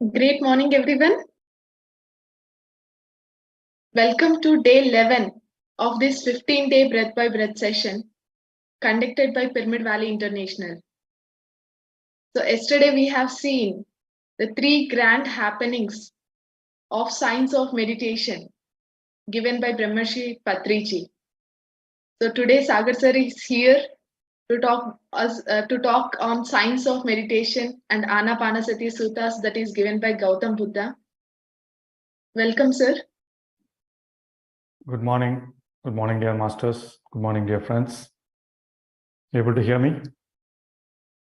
Great morning, everyone. Welcome to day 11 of this 15-day breath by breath session conducted by Pyramid Valley International. So yesterday we have seen the three grand happenings of science of meditation given by Brahmarshi Patriji. So today Sagar sir is here to talk on science of meditation and Anapanasati Suttas that is given by Gautam Buddha. Welcome, sir. Good morning. Good morning, dear masters. Good morning, dear friends. Able to hear me?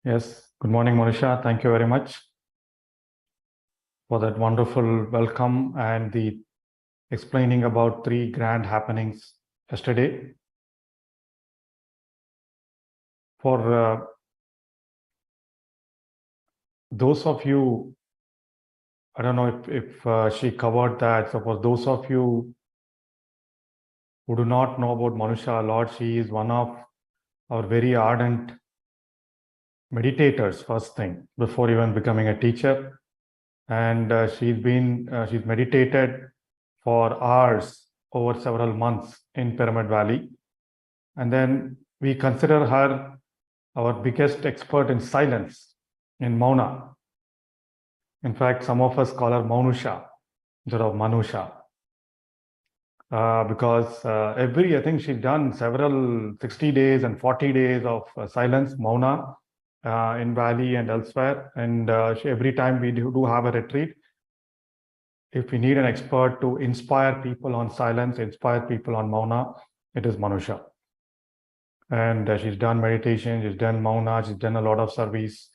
Yes. Good morning, Monisha. Thank you very much for that wonderful welcome and the explaining about three grand happenings yesterday. For those of you, I don't know if she covered that. So for those of you who do not know about Manusha Lord, she is one of our very ardent meditators, first thing, before even becoming a teacher. And she's meditated for hours over several months in Pyramid Valley. And then we consider her our biggest expert in silence, in Mauna. In fact, some of us call her Maunusha instead of Manusha. Because I think she's done several 60 days and 40 days of silence, Mauna, in Valley and elsewhere. And every time we do have a retreat, if we need an expert to inspire people on silence, inspire people on Mauna, it is Manusha. And she's done meditation, she's done Mauna, she's done a lot of service.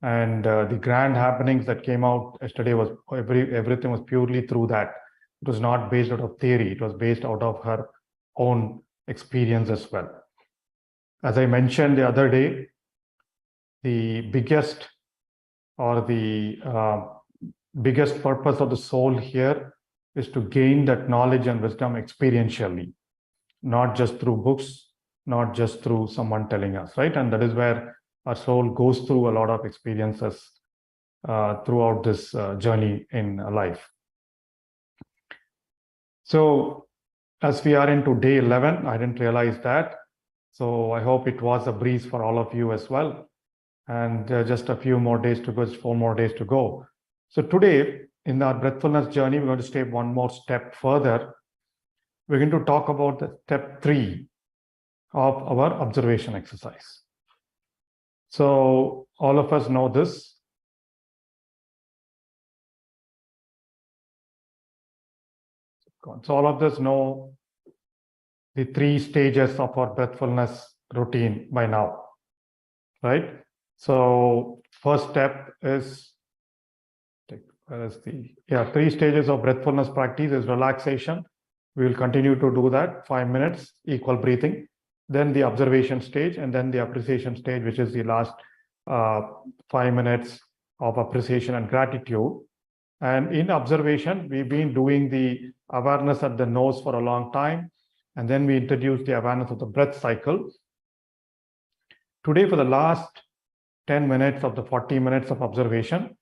And the grand happenings that came out yesterday was everything was purely through that. It was not based out of theory, it was based out of her own experience as well. As I mentioned the other day, the biggest or the biggest purpose of the soul here is to gain that knowledge and wisdom experientially, not just through books, not just through someone telling us, right? And that is where our soul goes through a lot of experiences throughout this journey in life. So as we are into day 11, I didn't realize that. So I hope it was a breeze for all of you as well. And just a few more days to go, 4 more days to go. So today, in our breathfulness journey, we're going to take one more step further. We're going to talk about the step 3 of our observation exercise. So all of us know this. So all of us know the 3 stages of our breathfulness routine by now, right? So first step is 3 stages of breathfulness practice is relaxation. We will continue to do that 5 minutes, equal breathing, then the observation stage, and then the appreciation stage, which is the last 5 minutes of appreciation and gratitude. And in observation, we've been doing the awareness at the nose for a long time, and then we introduced the awareness of the breath cycle. Today, for the last 10 minutes of the 40 minutes of observation,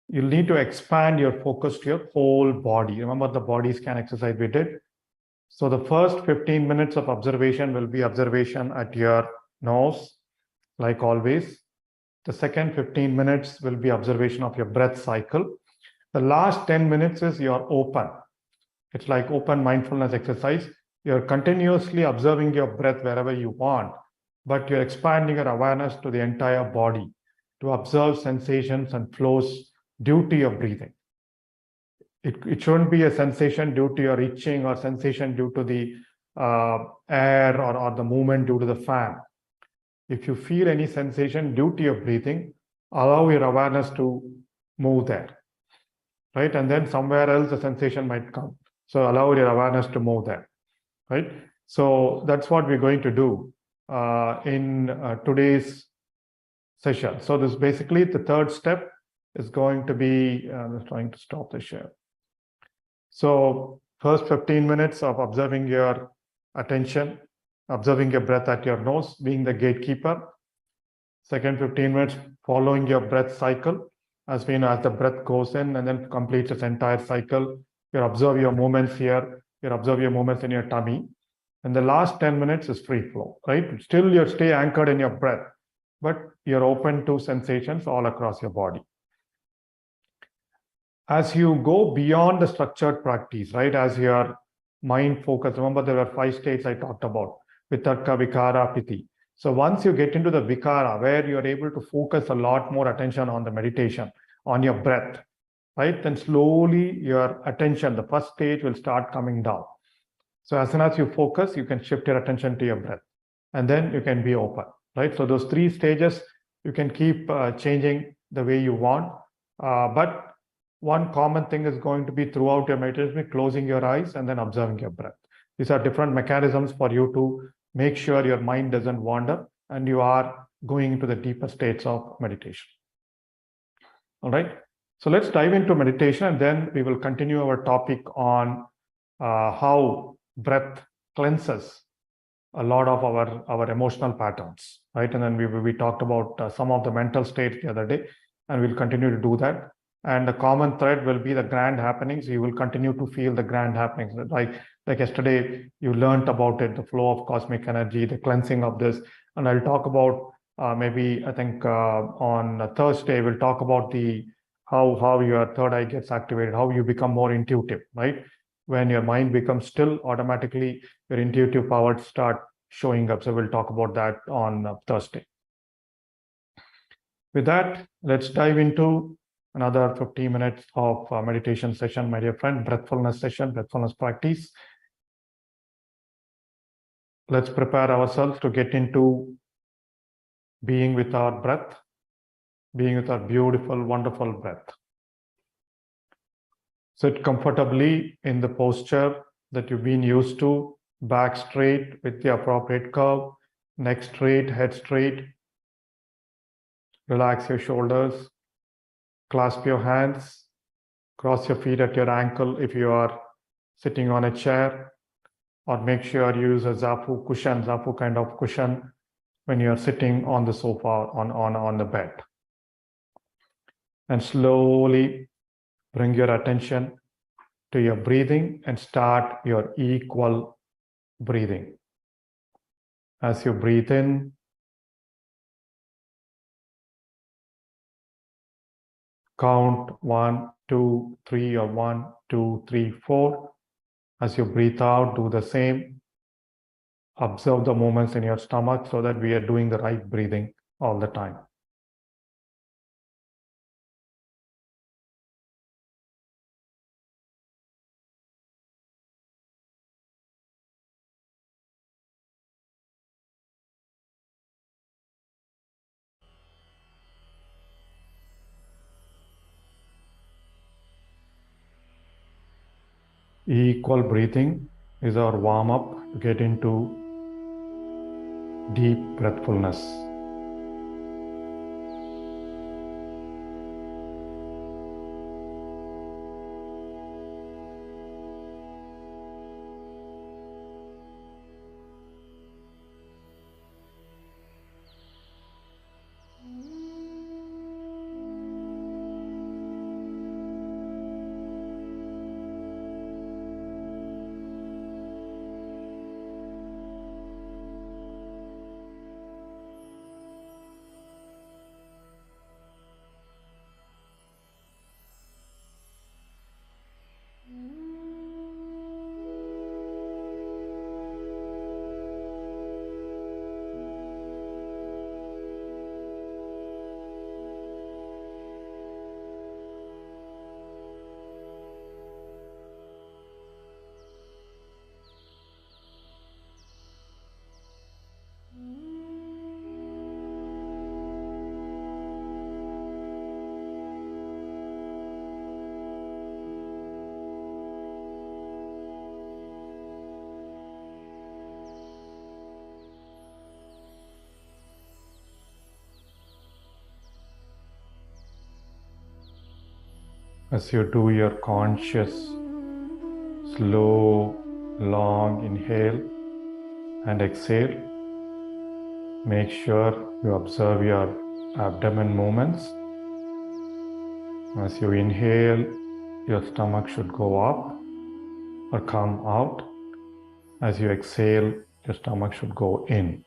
you'll need to expand your focus to your whole body. Remember the body scan exercise we did? So the first 15 minutes of observation will be observation at your nose, like always. The second 15 minutes will be observation of your breath cycle. The last 10 minutes is your open. It's like open mindfulness exercise. You're continuously observing your breath wherever you want, but you're expanding your awareness to the entire body to observe sensations and flows due to your breathing. It shouldn't be a sensation due to your itching or sensation due to the air or the movement due to the fan. If you feel any sensation due to your breathing, allow your awareness to move there, right? And then somewhere else the sensation might come. So allow your awareness to move there, right? So that's what we're going to do in today's session. So this basically the third step is going to be, I'm just trying to stop the share. So first 15 minutes of observing your attention, observing your breath at your nose, being the gatekeeper. Second 15 minutes following your breath cycle. as we know, as the breath goes in and then completes its entire cycle. You observe your movements here, you observe your movements in your tummy. And the last 10 minutes is free flow, right? Still, you stay anchored in your breath, but you're open to sensations all across your body. As you go beyond the structured practice, right, as your mind focus, remember there were 5 states I talked about, vitarka, vikara, piti. So once you get into the vikara, where you're able to focus a lot more attention on the meditation, on your breath, right, then slowly your attention, the first stage will start coming down. So as soon as you focus, you can shift your attention to your breath, and then you can be open, right? So those 3 stages, you can keep changing the way you want. But one common thing is going to be throughout your meditation, closing your eyes and then observing your breath. These are different mechanisms for you to make sure your mind doesn't wander and you are going into the deeper states of meditation. All right. So let's dive into meditation, and then we will continue our topic on how breath cleanses a lot of our emotional patterns, right? And then we talked about some of the mental states the other day, and we'll continue to do that. And the common thread will be the grand happenings. You will continue to feel the grand happenings. Like yesterday, you learned about it, the flow of cosmic energy, the cleansing of this. And I'll talk about maybe, I think on Thursday, we'll talk about how your third eye gets activated, how you become more intuitive, right? When your mind becomes still, automatically your intuitive powers start showing up. So we'll talk about that on Thursday. With that, let's dive into another 15 minutes of meditation session, my dear friend, breathfulness session, breathfulness practice. Let's prepare ourselves to get into being with our breath, being with our beautiful, wonderful breath. Sit comfortably in the posture that you've been used to, back straight with the appropriate curve, neck straight, head straight. Relax your shoulders, clasp your hands, cross your feet at your ankle if you are sitting on a chair, or make sure you use a zafu kind of cushion when you are sitting on the sofa, on the bed. And slowly bring your attention to your breathing and start your equal breathing. As you breathe in, count 1, 2, 3, or 1, 2, 3, 4. As you breathe out, do the same. Observe the movements in your stomach so that we are doing the right breathing all the time. Equal breathing is our warm-up to get into deep breathfulness. As you do your conscious, slow, long inhale and exhale, make sure you observe your abdomen movements As you inhale, your stomach should go up or come out. As you exhale, your stomach should go in.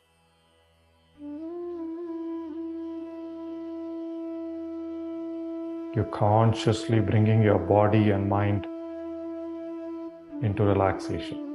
You're consciously bringing your body and mind into relaxation.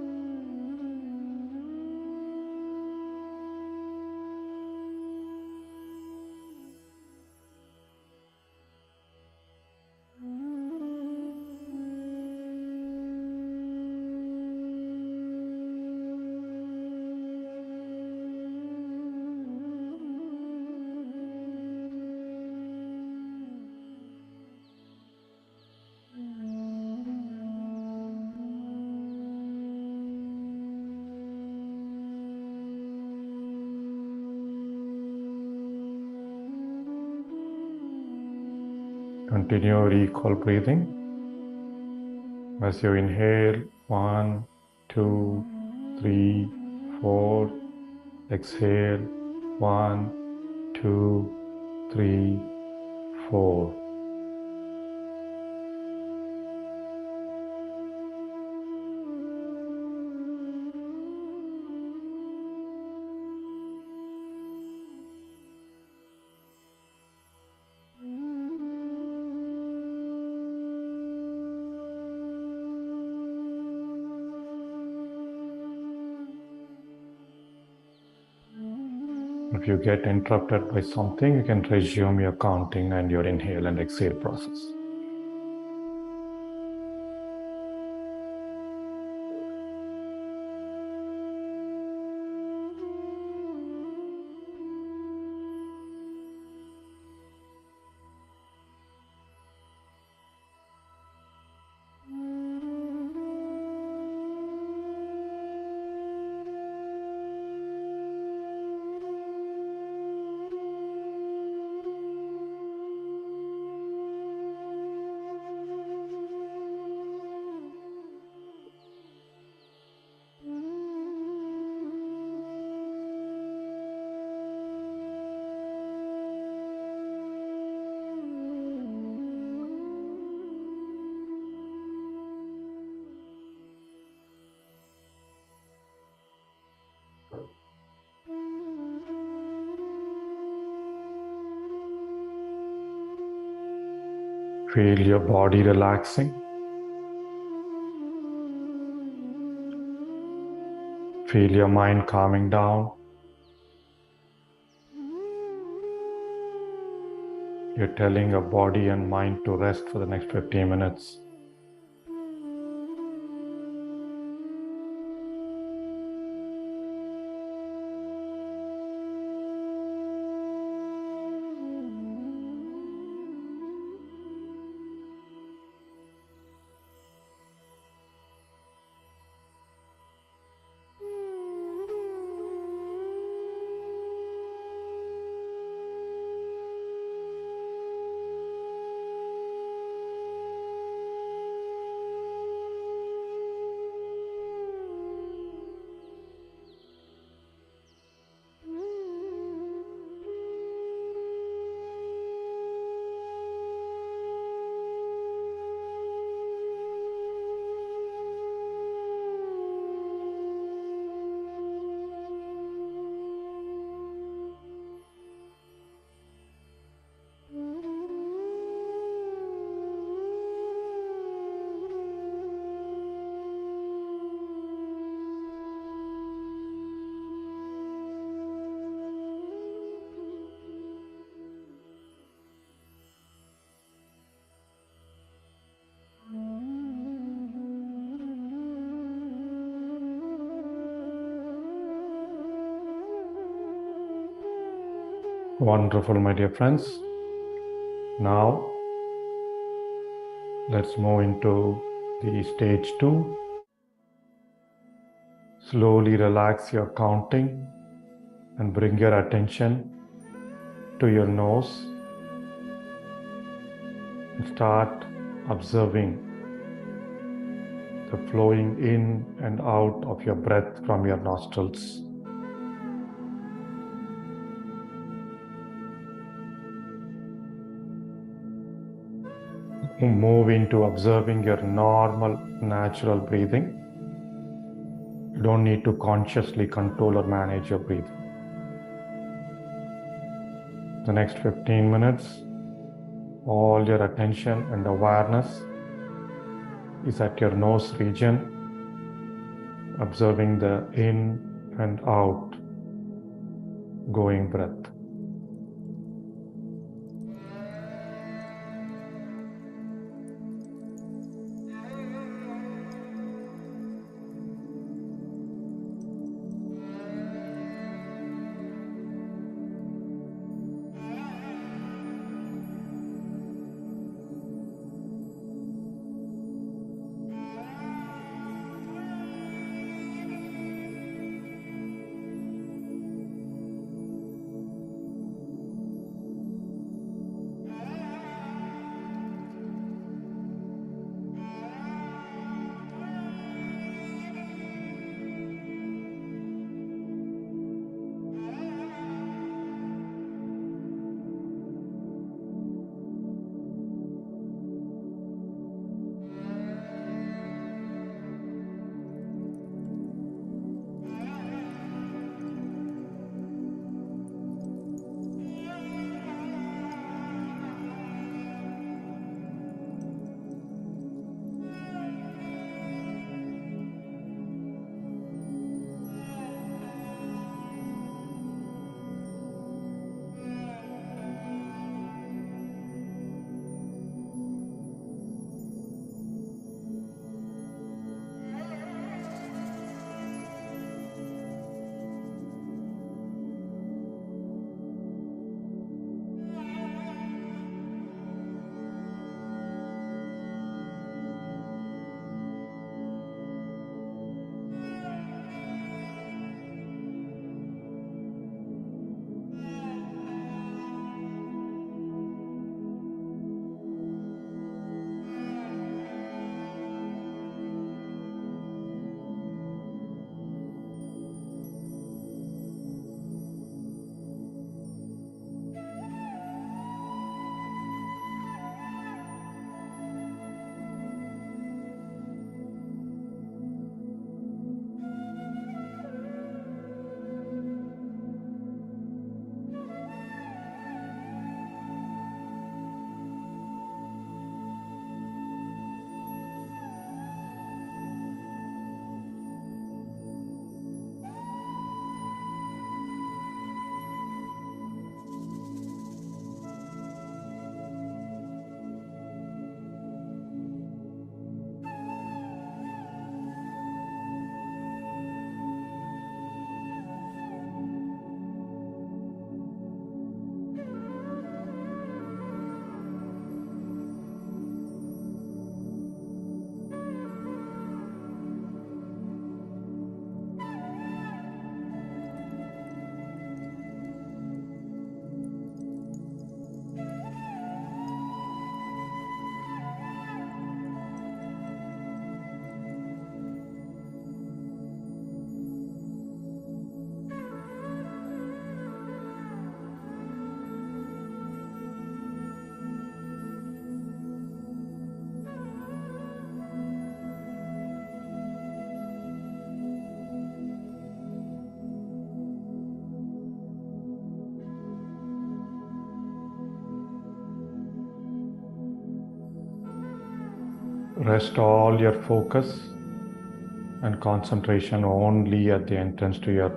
Continue your equal breathing. As you inhale, 1, 2, 3, 4. Exhale, 1, 2, 3, 4. If you get interrupted by something, you can resume your counting and your inhale and exhale process. Feel your body relaxing. Feel your mind calming down. You're telling your body and mind to rest for the next 15 minutes. Wonderful, my dear friends. Now, let's move into the stage 2. Slowly relax your counting and bring your attention to your nose. Start observing the flowing in and out of your breath from your nostrils. move into observing your normal, natural breathing. You don't need to consciously control or manage your breathing. The next 15 minutes, all your attention and awareness is at your nose region, observing the in and out going breath. Rest all your focus and concentration only at the entrance to your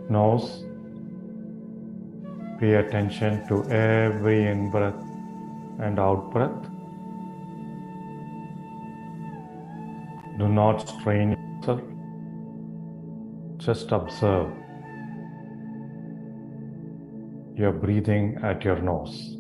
nose. Pay attention to every in-breath and out-breath. Do not strain yourself. Just observe your breathing at your nose.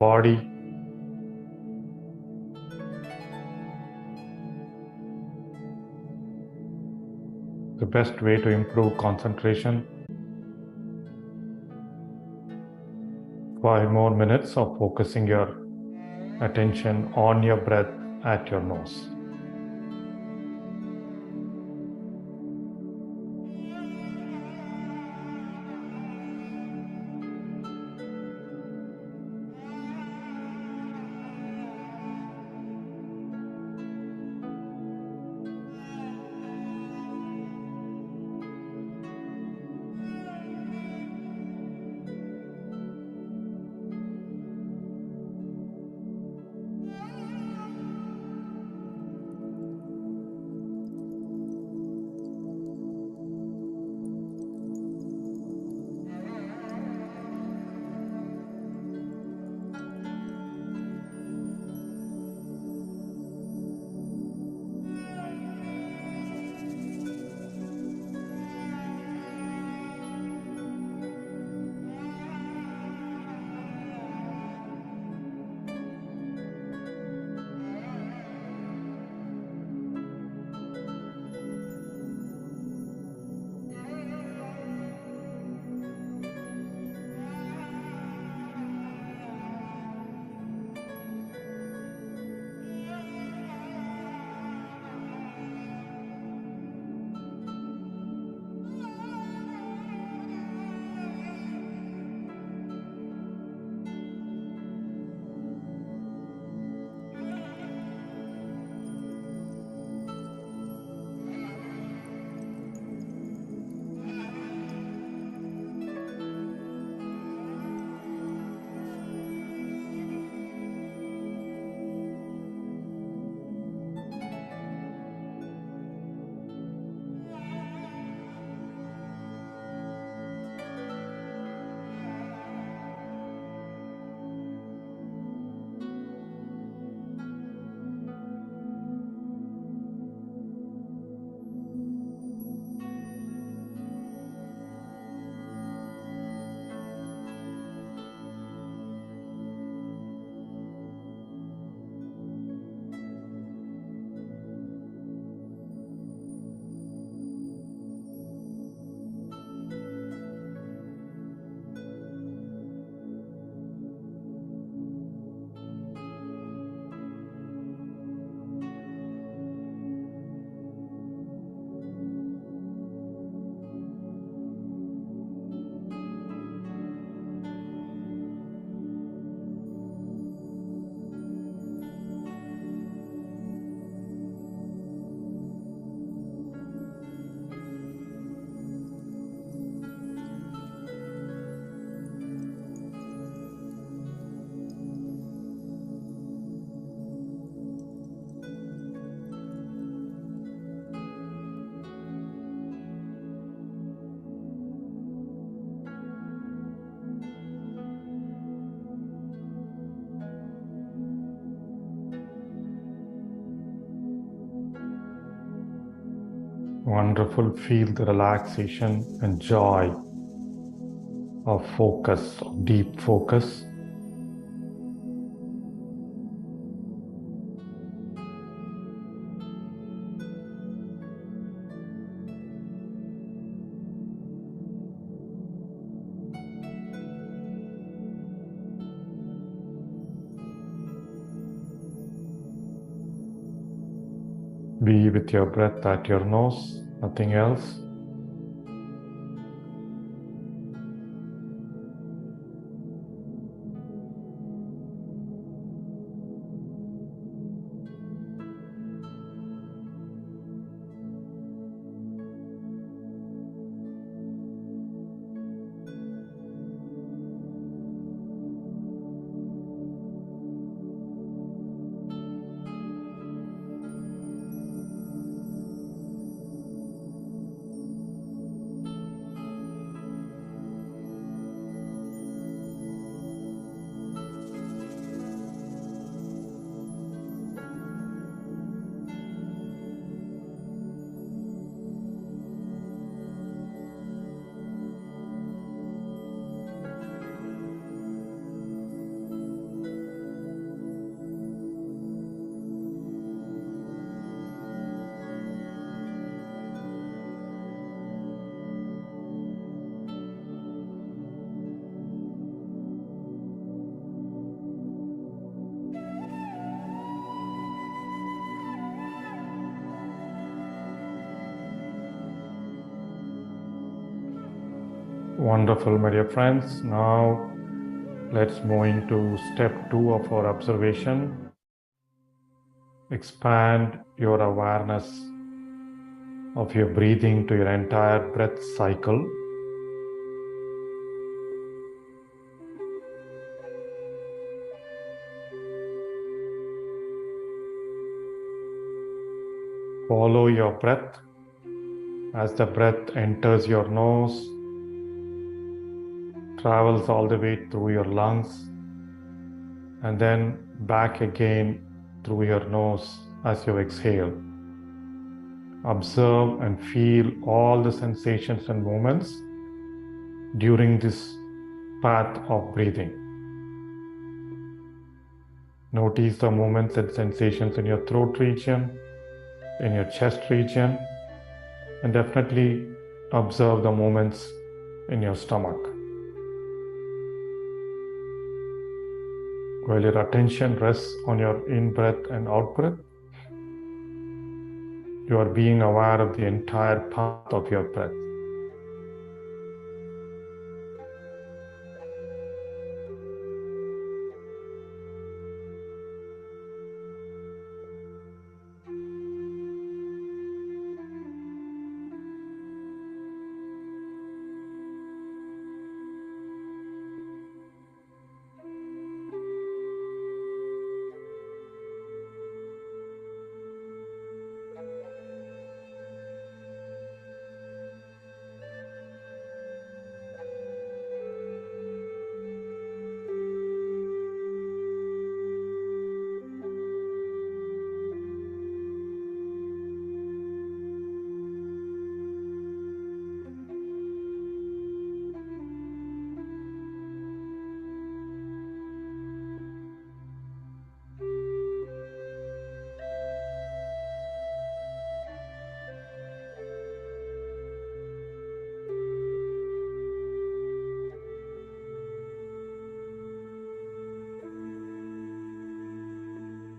body. The best way to improve concentration. 5 more minutes of focusing your attention on your breath at your nose. Wonderful. Feel the relaxation and joy of focus, of deep focus. Be with your breath at your nose, nothing else. Wonderful, my dear friends. Now let's move into step 2 of our observation. Expand your awareness of your breathing to your entire breath cycle. Follow your breath as the breath enters your nose, travels all the way through your lungs, and then back again through your nose as you exhale. Observe and feel all the sensations and movements during this path of breathing. Notice the movements and sensations in your throat region, in your chest region, and definitely observe the movements in your stomach. While your attention rests on your in-breath and out-breath, you are being aware of the entire path of your breath.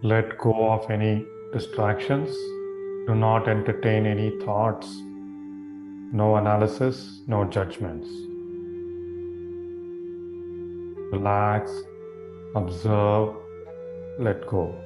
Let go of any distractions. Do not entertain any thoughts. No analysis, no judgments. Relax, observe, let go.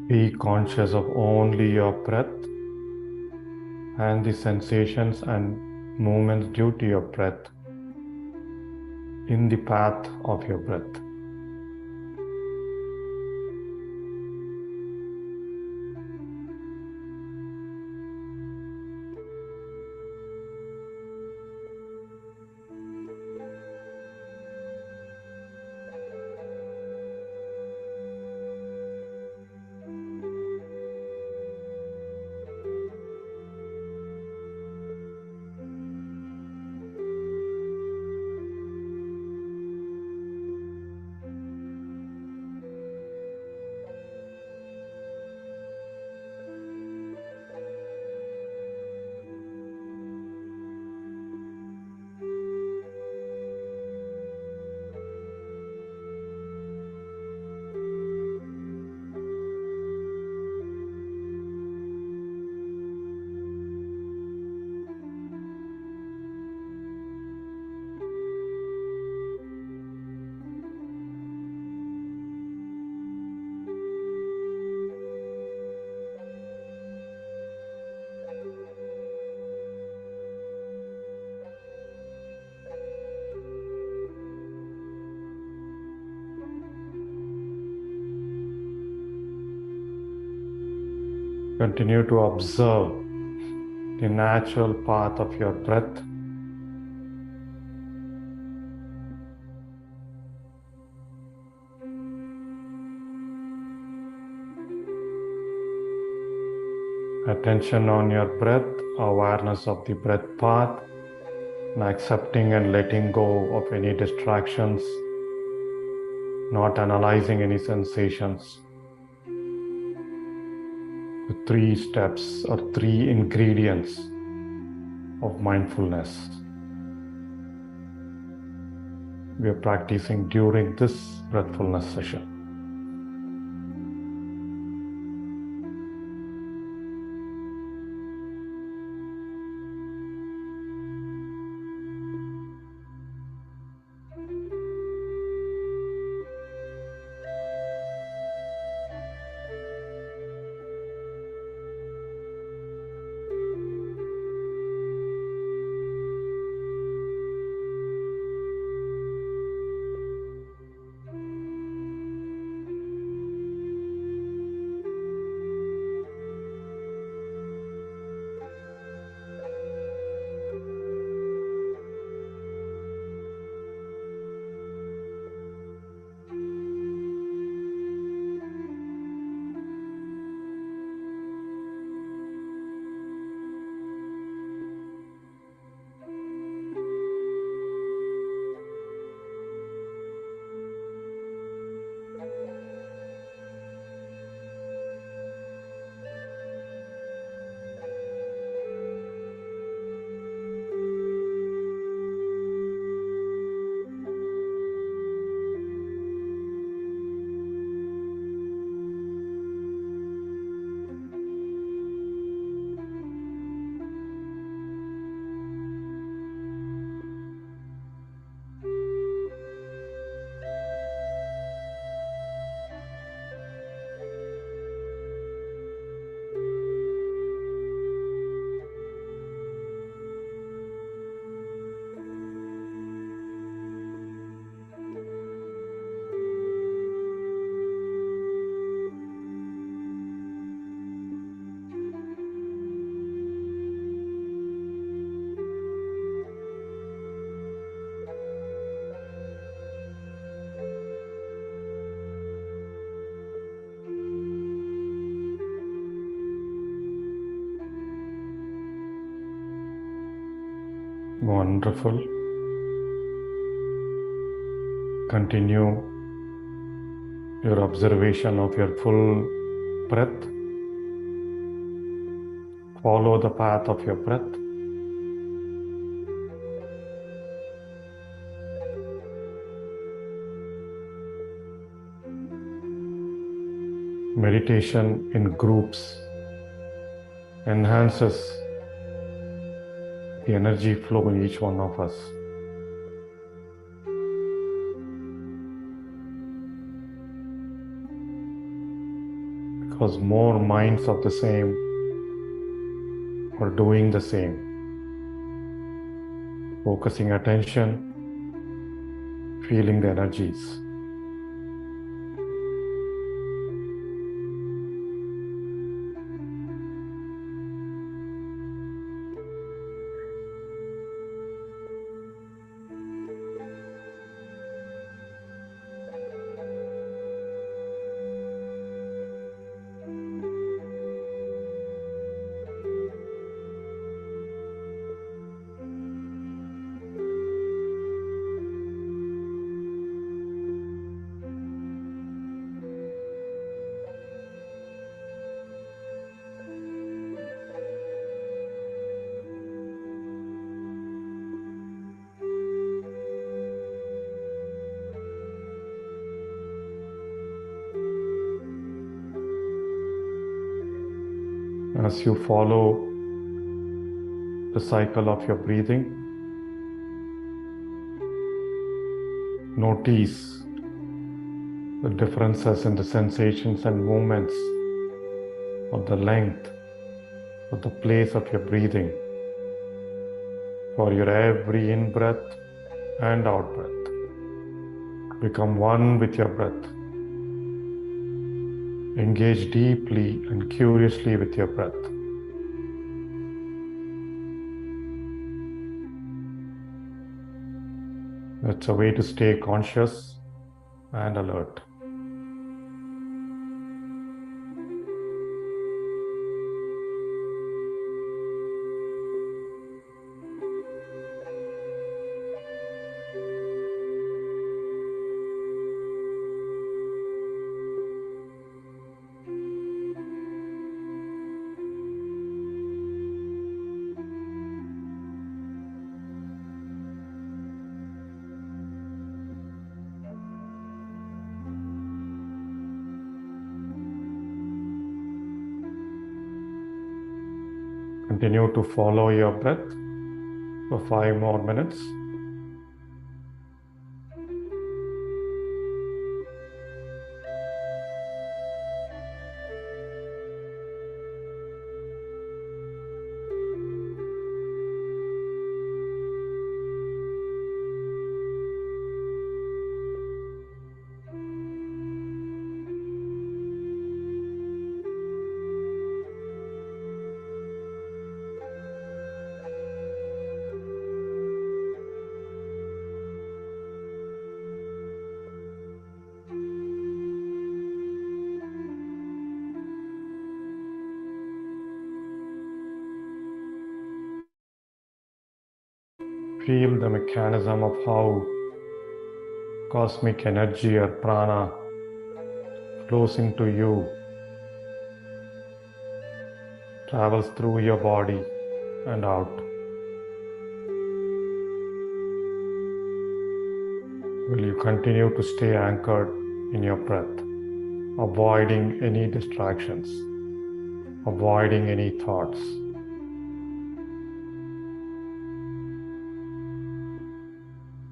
Be conscious of only your breath and the sensations and movements due to your breath in the path of your breath. Continue to observe the natural path of your breath. Attention on your breath, awareness of the breath path, and accepting and letting go of any distractions, not analyzing any sensations. The 3 steps or 3 ingredients of mindfulness we are practicing during this breathfulness session. Wonderful. Continue your observation of your full breath. Follow the path of your breath. Meditation in groups enhances the energy flow in each one of us. Because more minds of the same are doing the same. Focusing attention, feeling the energies. As you follow the cycle of your breathing, notice the differences in the sensations and movements of the length of the place of your breathing for your every in-breath and out-breath. Become one with your breath. Engage deeply and curiously with your breath. It's a way to stay conscious and alert. Continue to follow your breath for 5 more minutes. Feel the mechanism of how cosmic energy or prana flows into you, travels through your body and out. Will you continue to stay anchored in your breath, avoiding any distractions, avoiding any thoughts?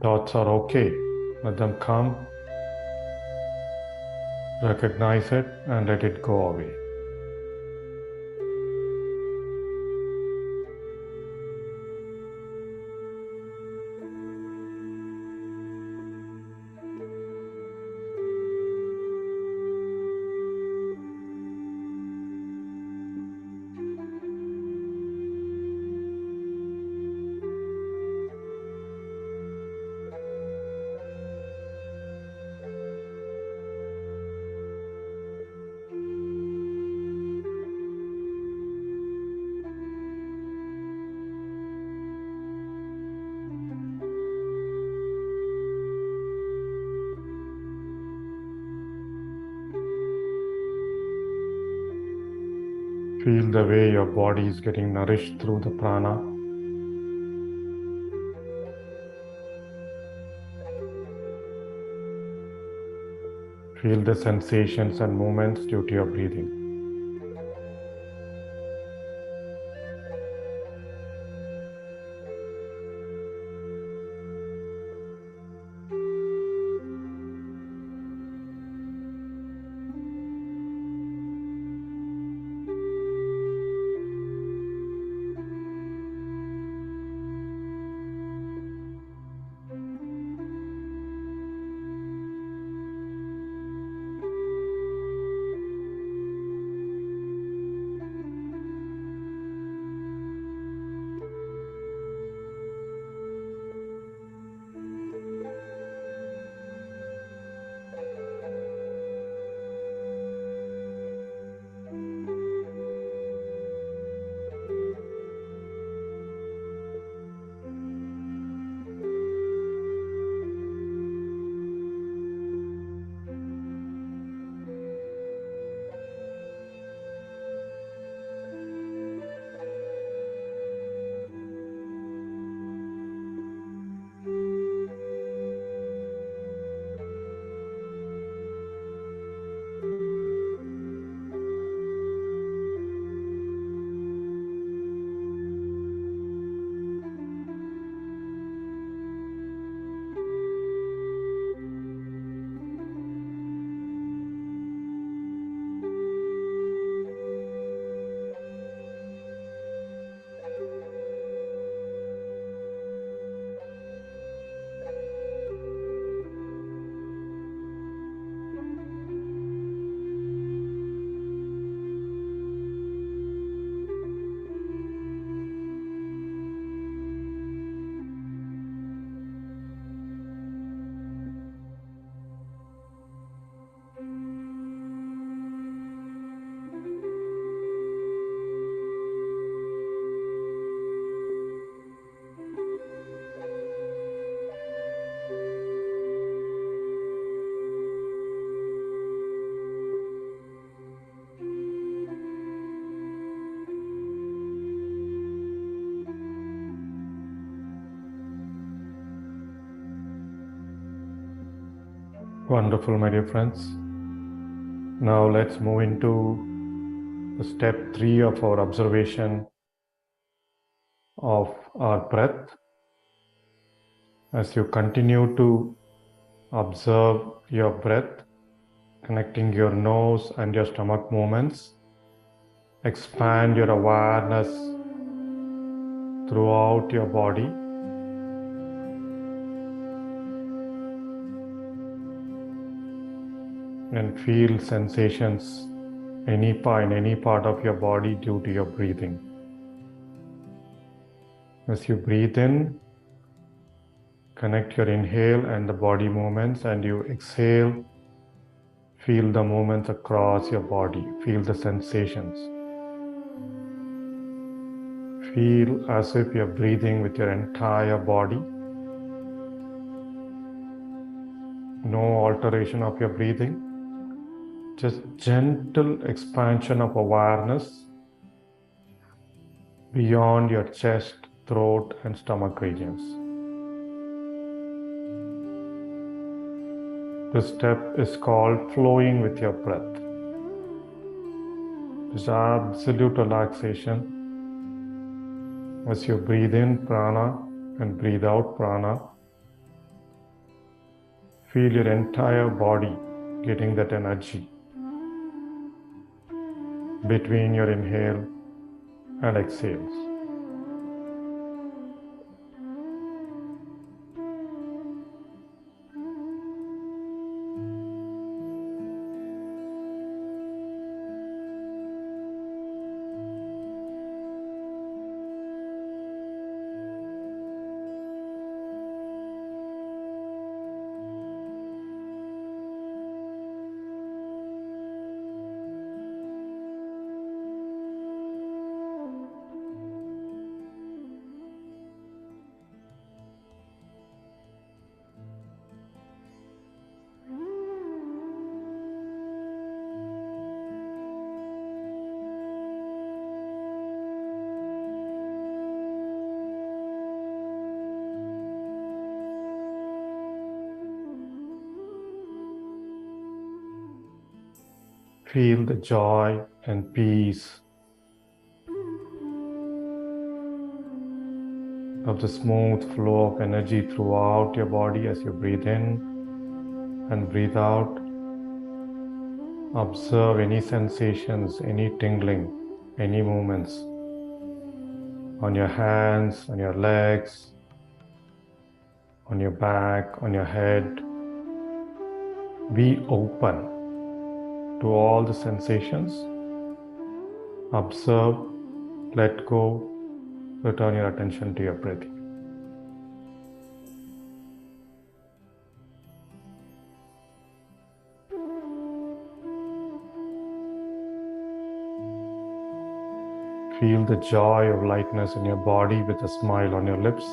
Thoughts are okay. Let them come, recognize it, and let it go away. Feel the way your body is getting nourished through the prana. Feel the sensations and movements due to your breathing. Wonderful, my dear friends. Now let's move into the step 3 of our observation of our breath. As you continue to observe your breath, connecting your nose and your stomach movements, expand your awareness throughout your body. And feel sensations in any part of your body due to your breathing. As you breathe in, connect your inhale and the body movements, and you exhale, feel the movements across your body, feel the sensations. Feel as if you're breathing with your entire body. No alteration of your breathing, just gentle expansion of awareness beyond your chest, throat, and stomach regions. This step is called flowing with your breath. This absolute relaxation as you breathe in prana and breathe out prana. Feel your entire body getting that energy between your inhale and exhales. Feel the joy and peace of the smooth flow of energy throughout your body as you breathe in and breathe out. Observe any sensations, any tingling, any movements on your hands, on your legs, on your back, on your head. Be open to all the sensations. Observe, let go, return your attention to your breathing. Feel the joy of lightness in your body with a smile on your lips.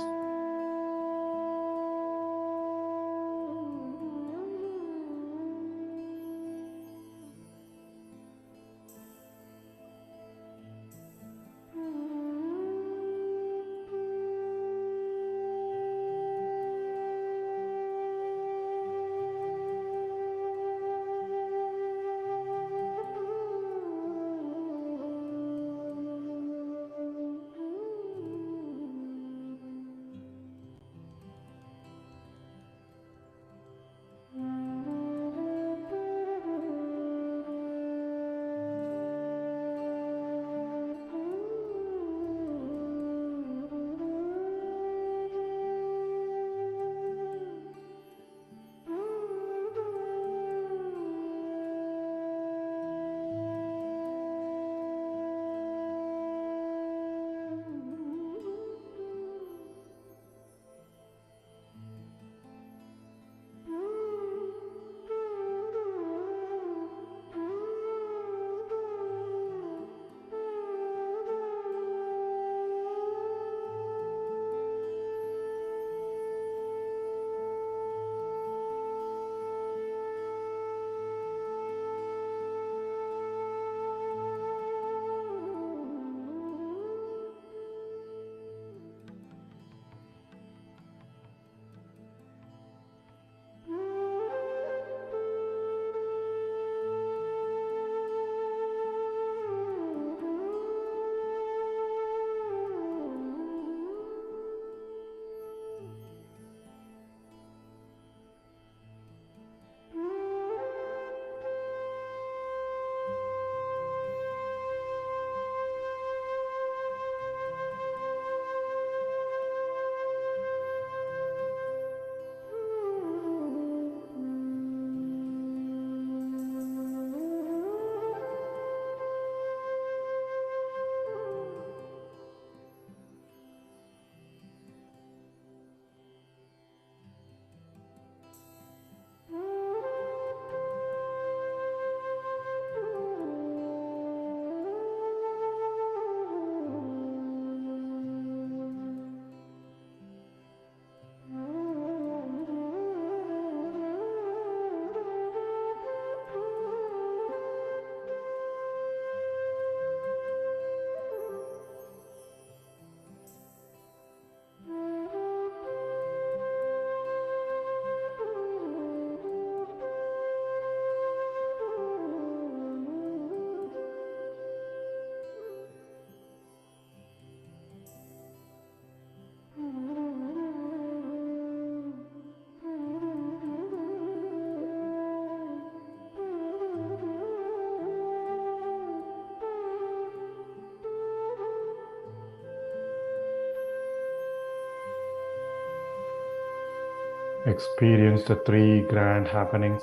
Experience the three grand happenings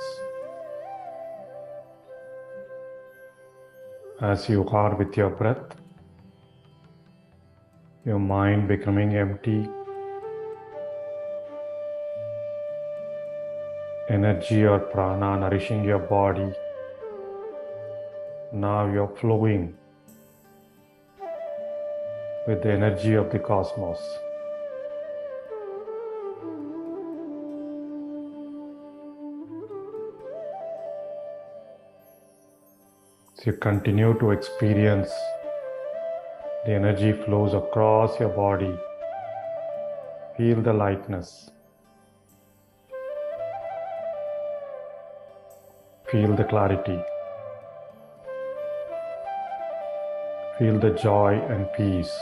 as you are with your breath, your mind becoming empty, energy or prana nourishing your body. Now you're flowing with the energy of the cosmos. So you continue to experience the energy flows across your body. Feel the lightness. Feel the clarity. Feel the joy and peace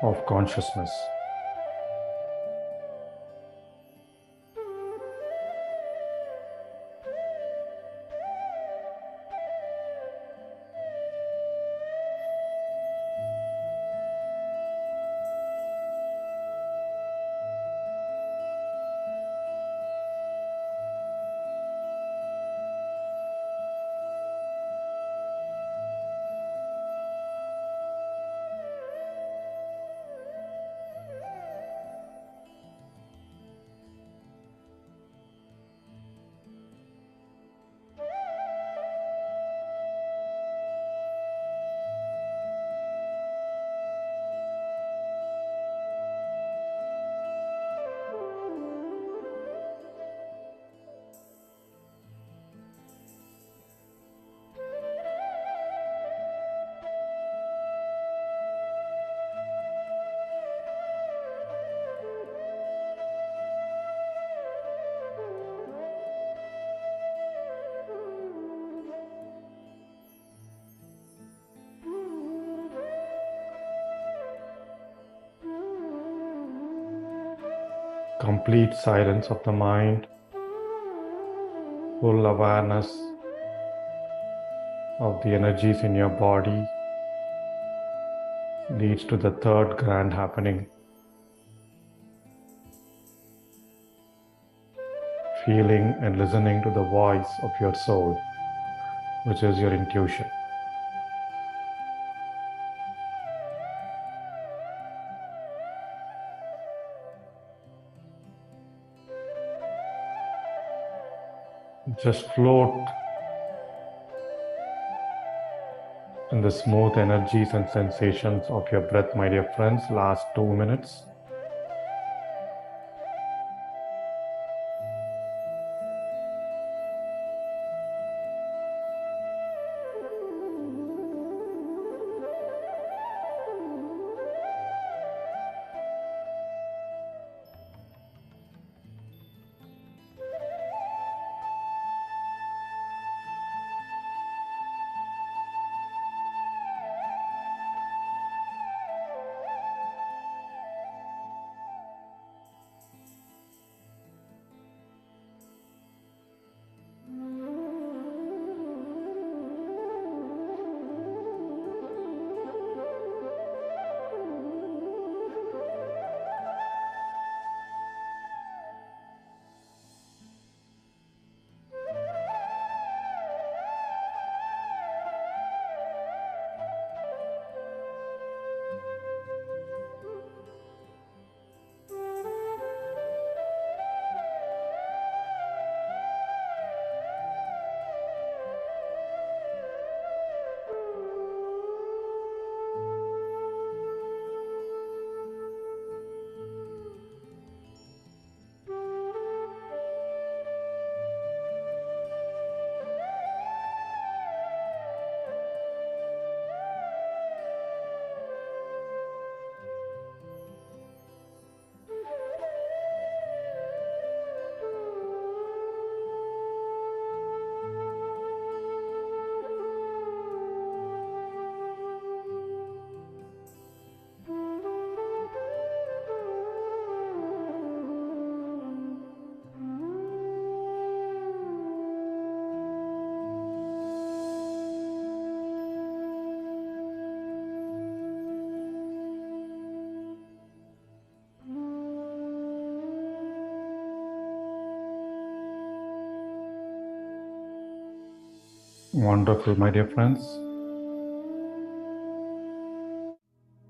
of consciousness. Complete silence of the mind, full awareness of the energies in your body leads to the third grand happening. Feeling and listening to the voice of your soul, which is your intuition. Just float in the smooth energies and sensations of your breath, my dear friends. Last 2 minutes. Wonderful, my dear friends.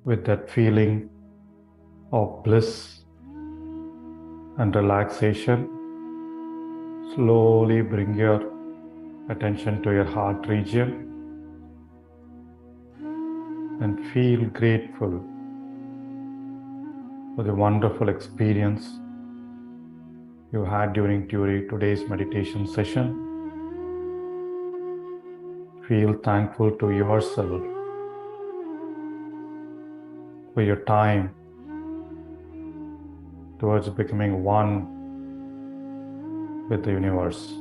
With that feeling of bliss and relaxation, slowly bring your attention to your heart region and feel grateful for the wonderful experience you had during today's meditation session. Feel thankful to yourself for your time towards becoming one with the universe.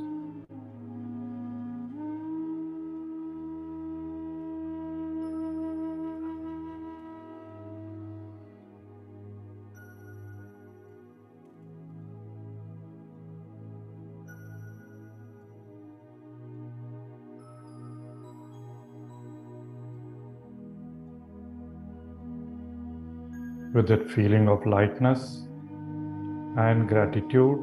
With that feeling of lightness and gratitude,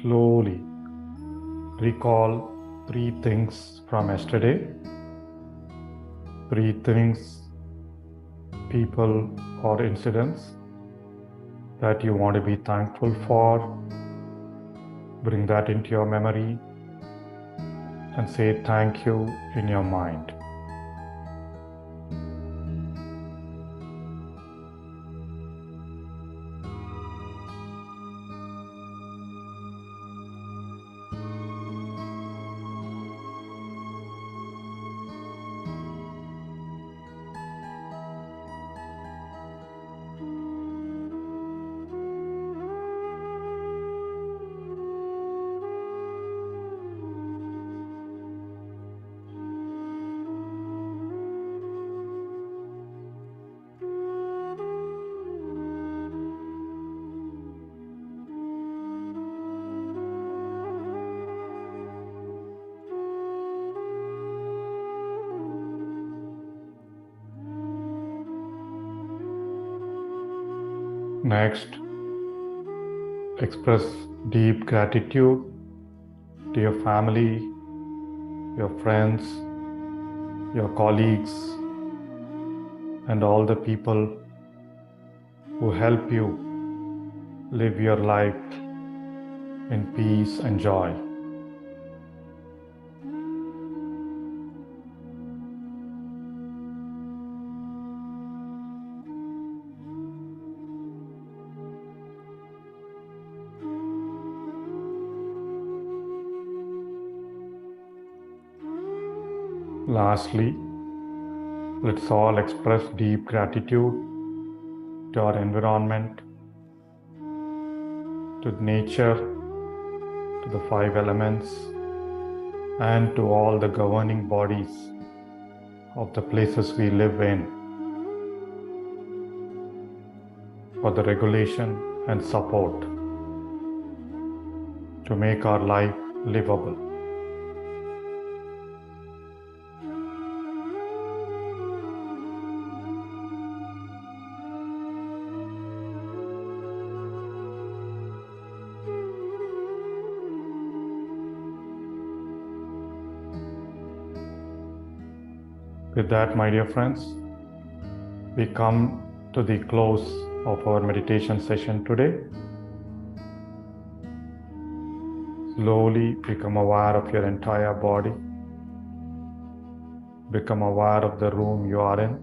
slowly recall 3 things from yesterday, 3 things, people or incidents that you want to be thankful for. Bring that into your memory and say thank you in your mind. Next, express deep gratitude to your family, your friends, your colleagues, and all the people who help you live your life in peace and joy. Lastly, let's all express deep gratitude to our environment, to nature, to the 5 elements, and to all the governing bodies of the places we live in for the regulation and support to make our life livable. With that, my dear friends, we come to the close of our meditation session today. Slowly become aware of your entire body. Become aware of the room you are in.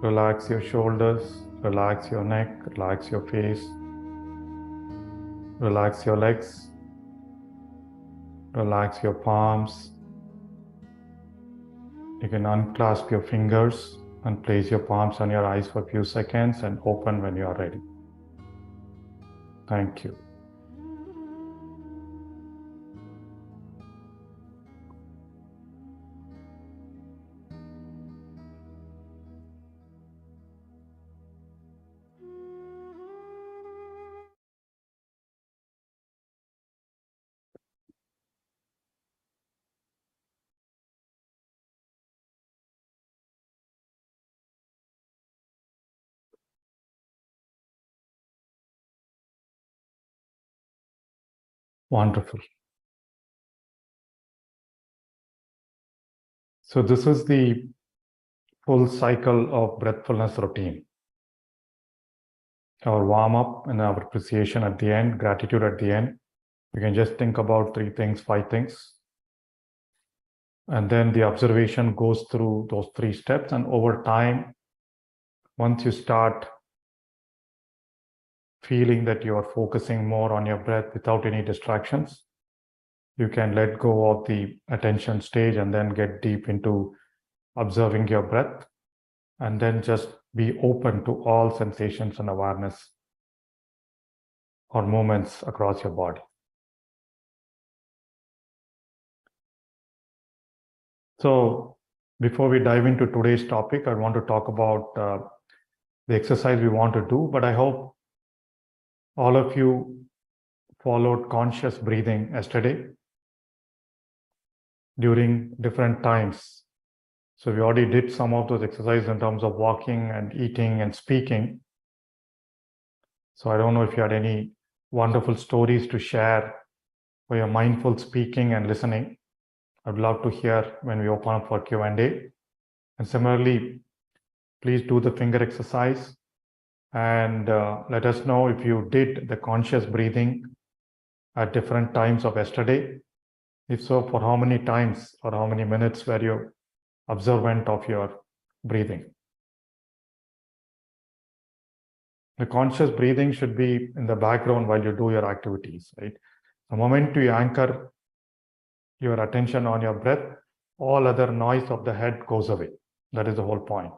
Relax your shoulders, relax your neck, relax your face, relax your legs, relax your palms. You can unclasp your fingers and place your palms on your eyes for a few seconds and open when you are ready. Thank you. Wonderful. So this is the full cycle of breathfulness routine. Our warm-up and our appreciation at the end, gratitude at the end. You can just think about 3 things, 5 things. And then the observation goes through those 3 steps. And over time, once you start feeling that you are focusing more on your breath without any distractions, you can let go of the attention stage and then get deep into observing your breath, and then just be open to all sensations and awareness or movements across your body. So before we dive into today's topic, I want to talk about the exercise we want to do, but I hope all of you followed conscious breathing yesterday during different times. So we already did some of those exercises in terms of walking and eating and speaking. So I don't know if you had any wonderful stories to share for your mindful speaking and listening. I'd love to hear when we open up for Q&A. And similarly, please do the finger exercise and let us know if you did the conscious breathing at different times of yesterday. If so, for how many times or how many minutes were you observant of your breathing? The conscious breathing should be in the background while you do your activities, right? The moment you anchor your attention on your breath, all other noise of the head goes away. That is the whole point.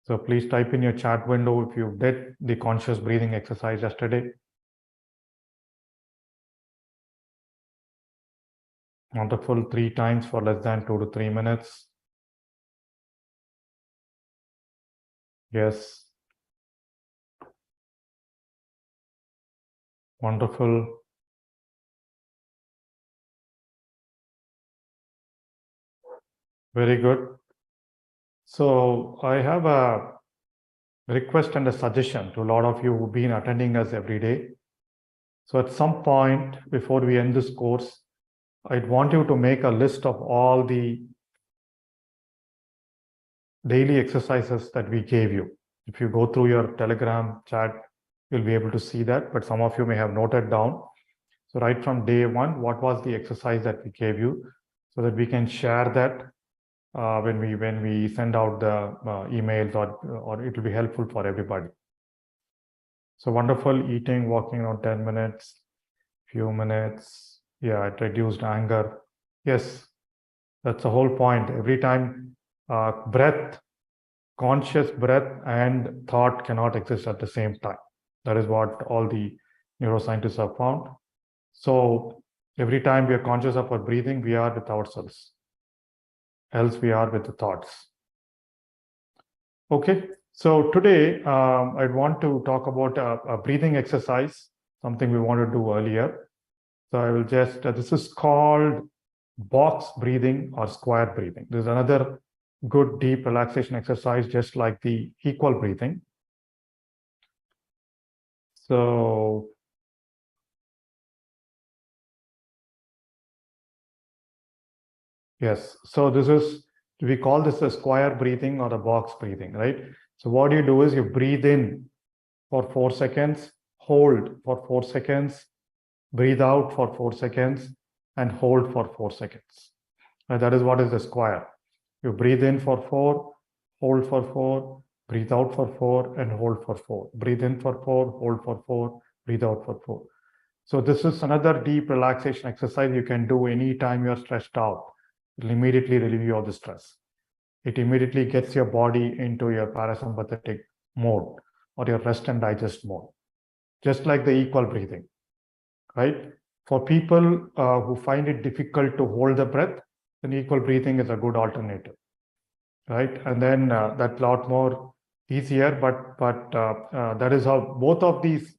So please type in your chat window if you did the conscious breathing exercise yesterday. Wonderful. 3 times for less than 2 to 3 minutes. Yes. Wonderful. Very good. So I have a request and a suggestion to a lot of you who've been attending us every day. So at some point before we end this course, I'd want you to make a list of all the daily exercises that we gave you. If you go through your Telegram chat, you'll be able to see that, but some of you may have noted down. So right from day 1, what was the exercise that we gave you, so that we can share that when we send out the emails, or it will be helpful for everybody. So wonderful. Eating, walking around 10 minutes, few minutes. Yeah, it reduced anger. Yes, that's the whole point. Every time breath, conscious breath and thought cannot exist at the same time. That is what all the neuroscientists have found. So every time we are conscious of our breathing, we are with ourselves. Else we are with the thoughts. Okay, so today I want to talk about a breathing exercise, something we wanted to do earlier. So I will just, this is called box breathing or square breathing. There's another good deep relaxation exercise, just like the equal breathing. So yes, so this is, we call this a square breathing or a box breathing, right? So what you do is you breathe in for 4 seconds, hold for 4 seconds, breathe out for 4 seconds, and hold for 4 seconds. And that is what is the square. You breathe in for 4, hold for 4, breathe out for 4, and hold for 4. Breathe in for 4, hold for 4, breathe out for 4. So this is another deep relaxation exercise you can do anytime you're stressed out. It will immediately relieve you of the stress. It immediately gets your body into your parasympathetic mode or your rest and digest mode, just like the equal breathing, right? For people who find it difficult to hold the breath, then equal breathing is a good alternative, right? And then that's a lot more easier, but that is how both of these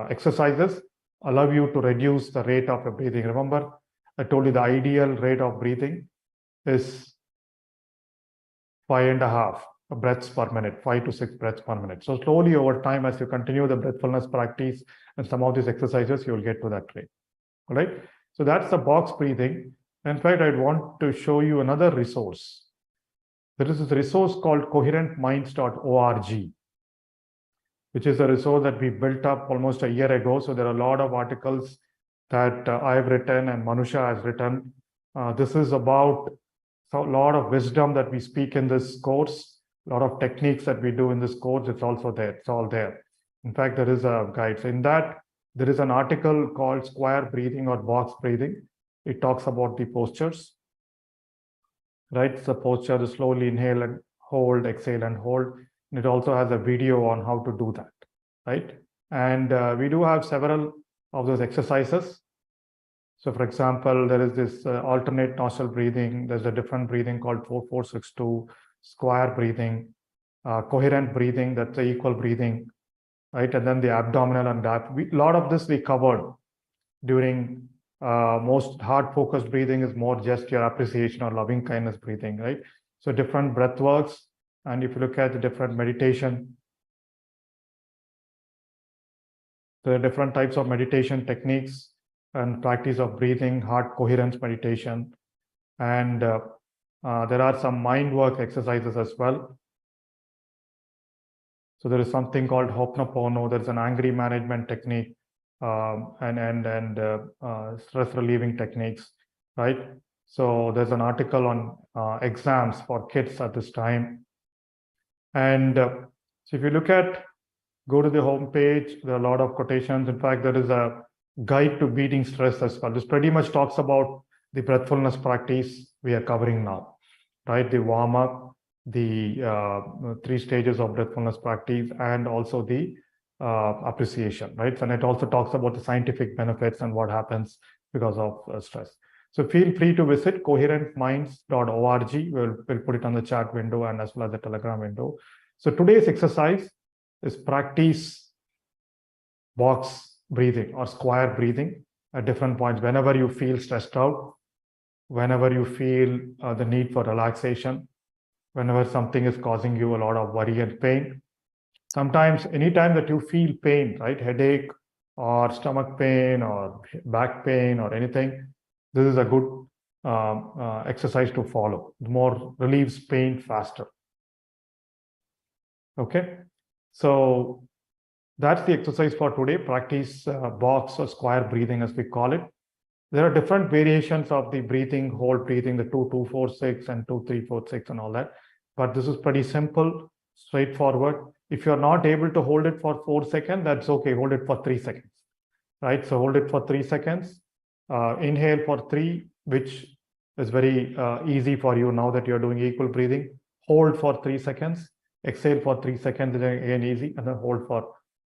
exercises allow you to reduce the rate of your breathing. Remember, I told you the ideal rate of breathing is 5.5. breaths per minute, 5 to 6 breaths per minute. So slowly over time, as you continue the breathfulness practice and some of these exercises, you will get to that rate. All right. So that's the box breathing. In fact, I'd want to show you another resource. There is this resource called coherentminds.org, which is a resource that we built up almost a year ago. So there are a lot of articles that I've written and Manusha has written. This is about a lot of wisdom that we speak in this course, a lot of techniques that we do in this course. It's also there. It's all there. In fact, there is a guide. So in that, there is an article called square breathing or box breathing. It talks about the postures, right? The posture is slowly inhale and hold, exhale and hold. And it also has a video on how to do that, right? And we do have several of those exercises. So for example, there is this alternate nostril breathing. There's a different breathing called 4-4-6-2, square breathing, coherent breathing, that's the equal breathing, right? And then the abdominal and that. A lot of this we covered during most hard focused breathing is more just your appreciation or loving kindness breathing, right? So different breath works. And if you look at the different meditation, there are different types of meditation techniques and practice of breathing, heart coherence meditation. And there are some mind work exercises as well. So there is something called Ho'oponopono. There's an angry management technique and stress relieving techniques, right? So there's an article on exams for kids at this time. And so if you go to the home page, there are a lot of quotations. In fact, there is a guide to beating stress as well. This pretty much talks about the breathfulness practice we are covering now, right? The warm up, the 3 stages of breathfulness practice, and also the appreciation, right? And it also talks about the scientific benefits and what happens because of stress. So feel free to visit coherentminds.org. We'll put it on the chat window and as well as the Telegram window. So today's exercise is practice box breathing or square breathing at different points. Whenever you feel stressed out, whenever you feel the need for relaxation, whenever something is causing you a lot of worry and pain. Sometimes, anytime that you feel pain, right, headache or stomach pain or back pain or anything, this is a good exercise to follow. The more relieves pain faster. Okay, so that's the exercise for today. Practice box or square breathing, as we call it. There are different variations of the breathing, hold breathing, the 2-2-4-6 and 2-3-4-6 and all that. But this is pretty simple, straightforward. If you're not able to hold it for 4 seconds, that's okay. Hold it for 3 seconds, right? So hold it for 3 seconds. Inhale for 3, which is very easy for you now that you're doing equal breathing. Hold for 3 seconds. Exhale for 3 seconds, again easy, and then hold for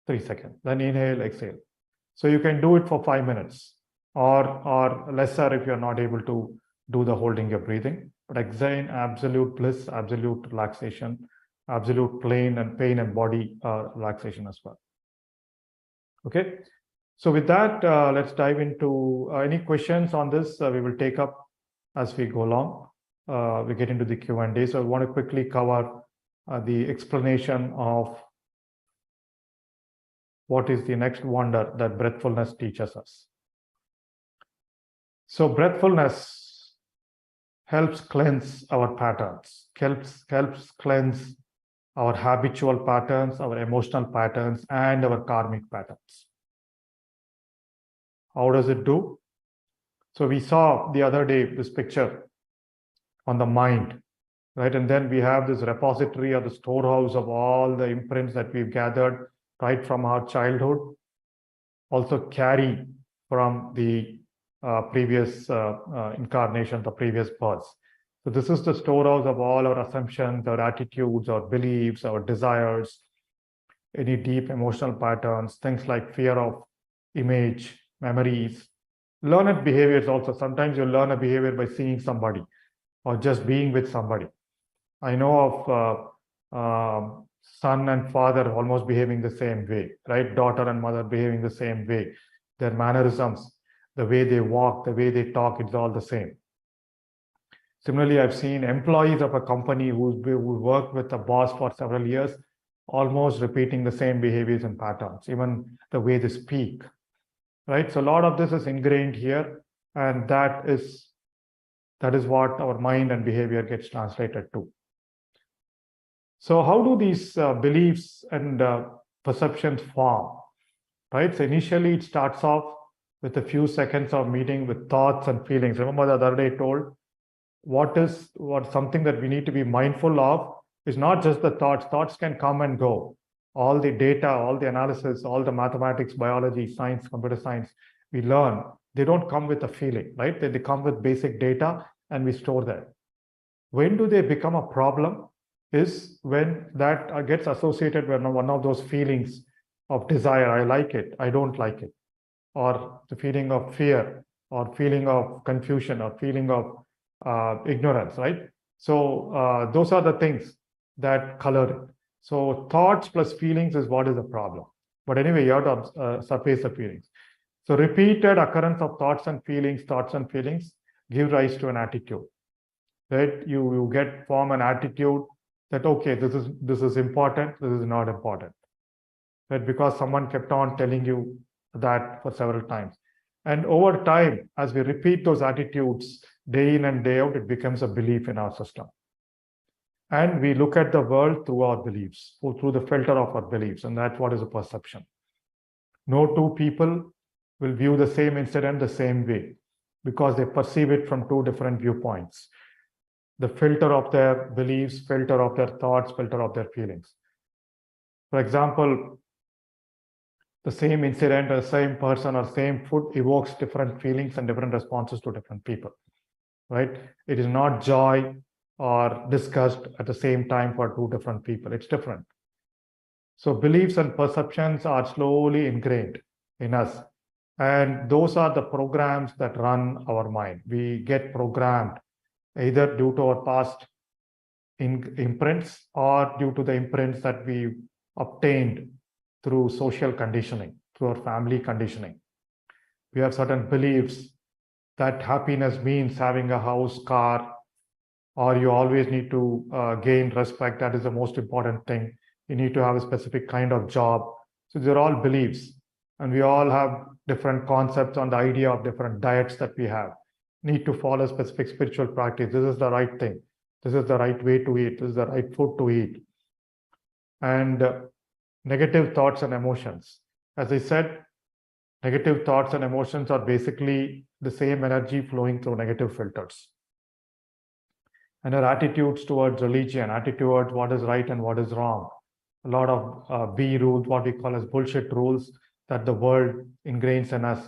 3 seconds. Then inhale, exhale. So you can do it for 5 minutes or lesser if you're not able to do the holding your breathing. But again, absolute bliss, absolute relaxation, absolute pain and body relaxation as well. Okay. So with that, let's dive into any questions on this. We will take up as we go along. We get into the Q&A. So I want to quickly cover the explanation of what is the next wonder that breathfulness teaches us. So breathfulness helps cleanse our patterns, helps cleanse our habitual patterns, our emotional patterns, and our karmic patterns. How does it do? So we saw the other day this picture on the mind, right? And then we have this repository or the storehouse of all the imprints that we've gathered right from our childhood, also carry from the previous incarnation, the previous births. So this is the storehouse of all our assumptions, our attitudes, our beliefs, our desires, any deep emotional patterns, things like fear of image, memories, learned behaviors also. Sometimes you learn a behavior by seeing somebody or just being with somebody. I know of son and father almost behaving the same way, right? Daughter and mother behaving the same way. Their mannerisms, the way they walk, the way they talk, it's all the same. Similarly, I've seen employees of a company who worked with a boss for several years, almost repeating the same behaviors and patterns, even the way they speak, right? So a lot of this is ingrained here, and that is what our mind and behavior gets translated to. So how do these beliefs and perceptions form, right? So initially it starts off with a few seconds of meeting with thoughts and feelings. Remember the other day I told what something that we need to be mindful of is not just the thoughts. Thoughts can come and go. All the data, all the analysis, all the mathematics, biology, science, computer science we learn, they don't come with a feeling, right? They come with basic data and we store that. When do they become a problem? Is when that gets associated with one of those feelings of desire. I like it, I don't like it, or the feeling of fear, or feeling of confusion, or feeling of ignorance, right? So those are the things that color it. So thoughts plus feelings is what is the problem. But anyway, you have to surface the feelings. So repeated occurrence of thoughts and feelings give rise to an attitude, right? You form an attitude that, okay, this is important, this is not important, right? Because someone kept on telling you that for several times. And over time, as we repeat those attitudes day in and day out, it becomes a belief in our system. And we look at the world through our beliefs, or through the filter of our beliefs, and that's what is a perception. No two people will view the same incident the same way because they perceive it from two different viewpoints. The filter of their beliefs, filter of their thoughts, filter of their feelings. For example, the same incident, or same person, or same food evokes different feelings and different responses to different people, right? It is not joy or disgust at the same time for two different people. It's different. So beliefs and perceptions are slowly ingrained in us. And those are the programs that run our mind. We get programmed either due to our past imprints or due to the imprints that we obtained through social conditioning, through our family conditioning. We have certain beliefs that happiness means having a house, car, or you always need to gain respect. That is the most important thing. You need to have a specific kind of job. So these are all beliefs. And we all have different concepts on the idea of different diets that we have. Need to follow specific spiritual practice. This is the right thing. This is the right way to eat. This is the right food to eat. And negative thoughts and emotions. As I said, negative thoughts and emotions are basically the same energy flowing through negative filters. And our attitudes towards religion, attitude towards what is right and what is wrong. A lot of B rules, what we call as bullshit rules that the world ingrains in us,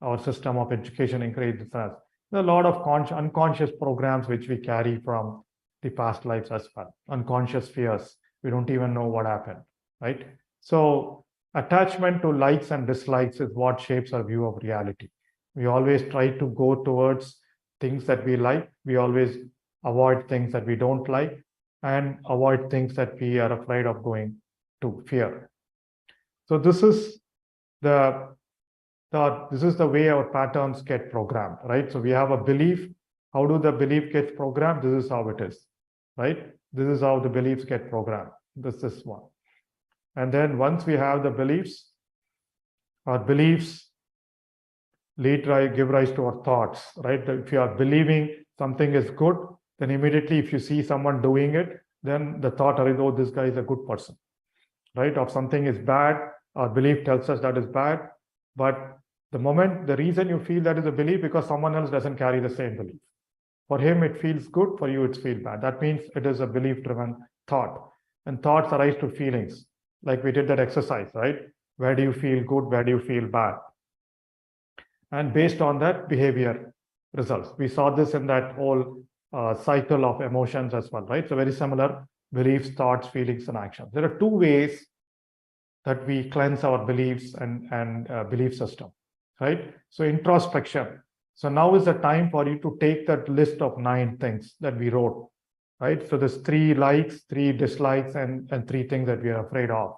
our system of education ingrains in us. There are a lot of unconscious programs which we carry from the past lives as well. Unconscious fears. We don't even know what happened, right? So attachment to likes and dislikes is what shapes our view of reality. We always try to go towards things that we like. We always avoid things that we don't like, and avoid things that we are afraid of going to, fear. So this is the way our patterns get programmed, right? So we have a belief. How do the belief get programmed? This is how it is, right? This is how the beliefs get programmed. This is one. And then once we have the beliefs, our beliefs give rise to our thoughts, right? If you are believing something is good, then immediately if you see someone doing it, then the thought, oh, this guy is a good person, right? If something is bad, our belief tells us that is bad. But the reason you feel that is a belief because someone else doesn't carry the same belief. For him, it feels good. For you, it feels bad. That means it is a belief-driven thought. And thoughts arise to feelings. Like we did that exercise, right? Where do you feel good? Where do you feel bad? And based on that, behavior results. We saw this in that whole cycle of emotions as well, right? So very similar: beliefs, thoughts, feelings, and actions. There are two ways that we cleanse our beliefs and belief system, right? So introspection. So now is the time for you to take that list of 9 things that we wrote, right? So there's 3 likes, 3 dislikes, and 3 things that we are afraid of.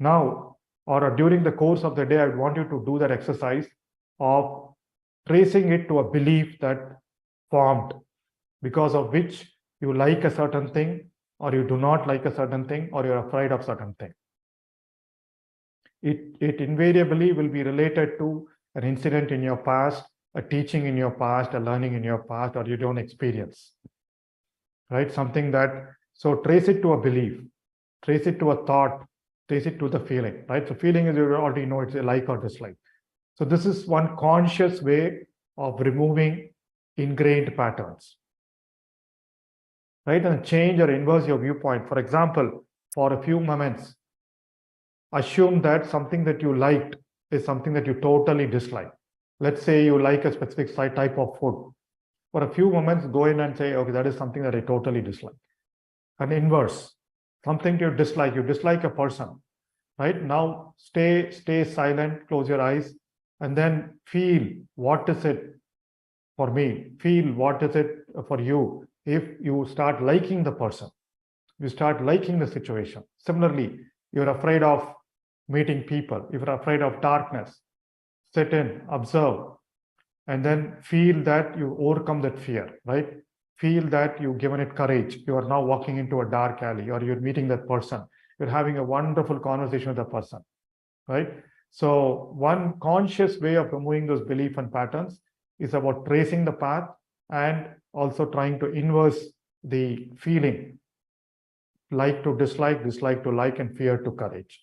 Now, or during the course of the day, I want you to do that exercise of tracing it to a belief that formed, because of which you like a certain thing, or you do not like a certain thing, or you're afraid of certain thing. It invariably will be related to an incident in your past, a teaching in your past, a learning in your past, or your own experience, right? Something that, so trace it to a belief, trace it to a thought, trace it to the feeling, right? So feeling is, you already know, it's a like or dislike. So this is one conscious way of removing ingrained patterns, right? And change or inverse your viewpoint. For example, for a few moments, assume that something that you liked is something that you totally dislike. Let's say you like a specific type of food. For a few moments, go in and say, okay, that is something that I totally dislike. And inverse, something you dislike a person, right? Now stay silent, close your eyes, and then feel, what is it for me? Feel, what is it for you? If you start liking the person, you start liking the situation. Similarly, you're afraid of meeting people, if you're afraid of darkness, sit in, observe, and then feel that you overcome that fear, right? Feel that you've given it courage. You are now walking into a dark alley, or you're meeting that person. You're having a wonderful conversation with the person, right? So one conscious way of removing those belief and patterns is about tracing the path and also trying to inverse the feeling, like to dislike, dislike to like, and fear to courage,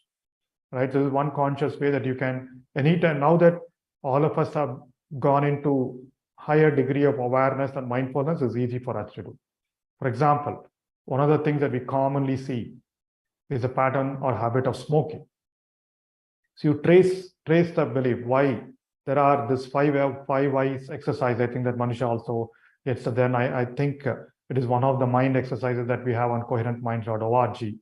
right? This is one conscious way that you can, anytime, now that all of us have gone into higher degree of awareness and mindfulness, is easy for us to do. For example, one of the things that we commonly see is a pattern or habit of smoking. So you trace the belief, why there are this five whys exercise. I think that Manisha also gets. So then I think it is one of the mind exercises that we have on coherentminds.org.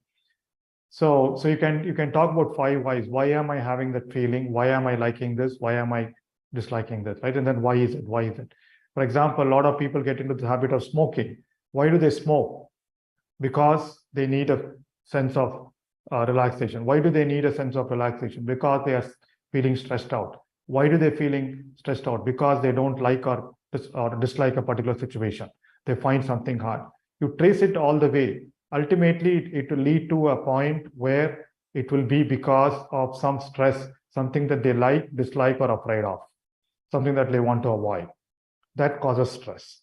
So you can talk about 5 whys. Why am I having that feeling? Why am I liking this? Why am I disliking this? Right? And then why is it? Why is it? For example, a lot of people get into the habit of smoking. Why do they smoke? Because they need a sense of relaxation. Why do they need a sense of relaxation? Because they are feeling stressed out. Why do they feeling stressed out? Because they don't like or dislike a particular situation. They find something hard. You trace it all the way. Ultimately, it will lead to a point where it will be because of some stress, something that they like, dislike, or afraid of, something that they want to avoid. That causes stress.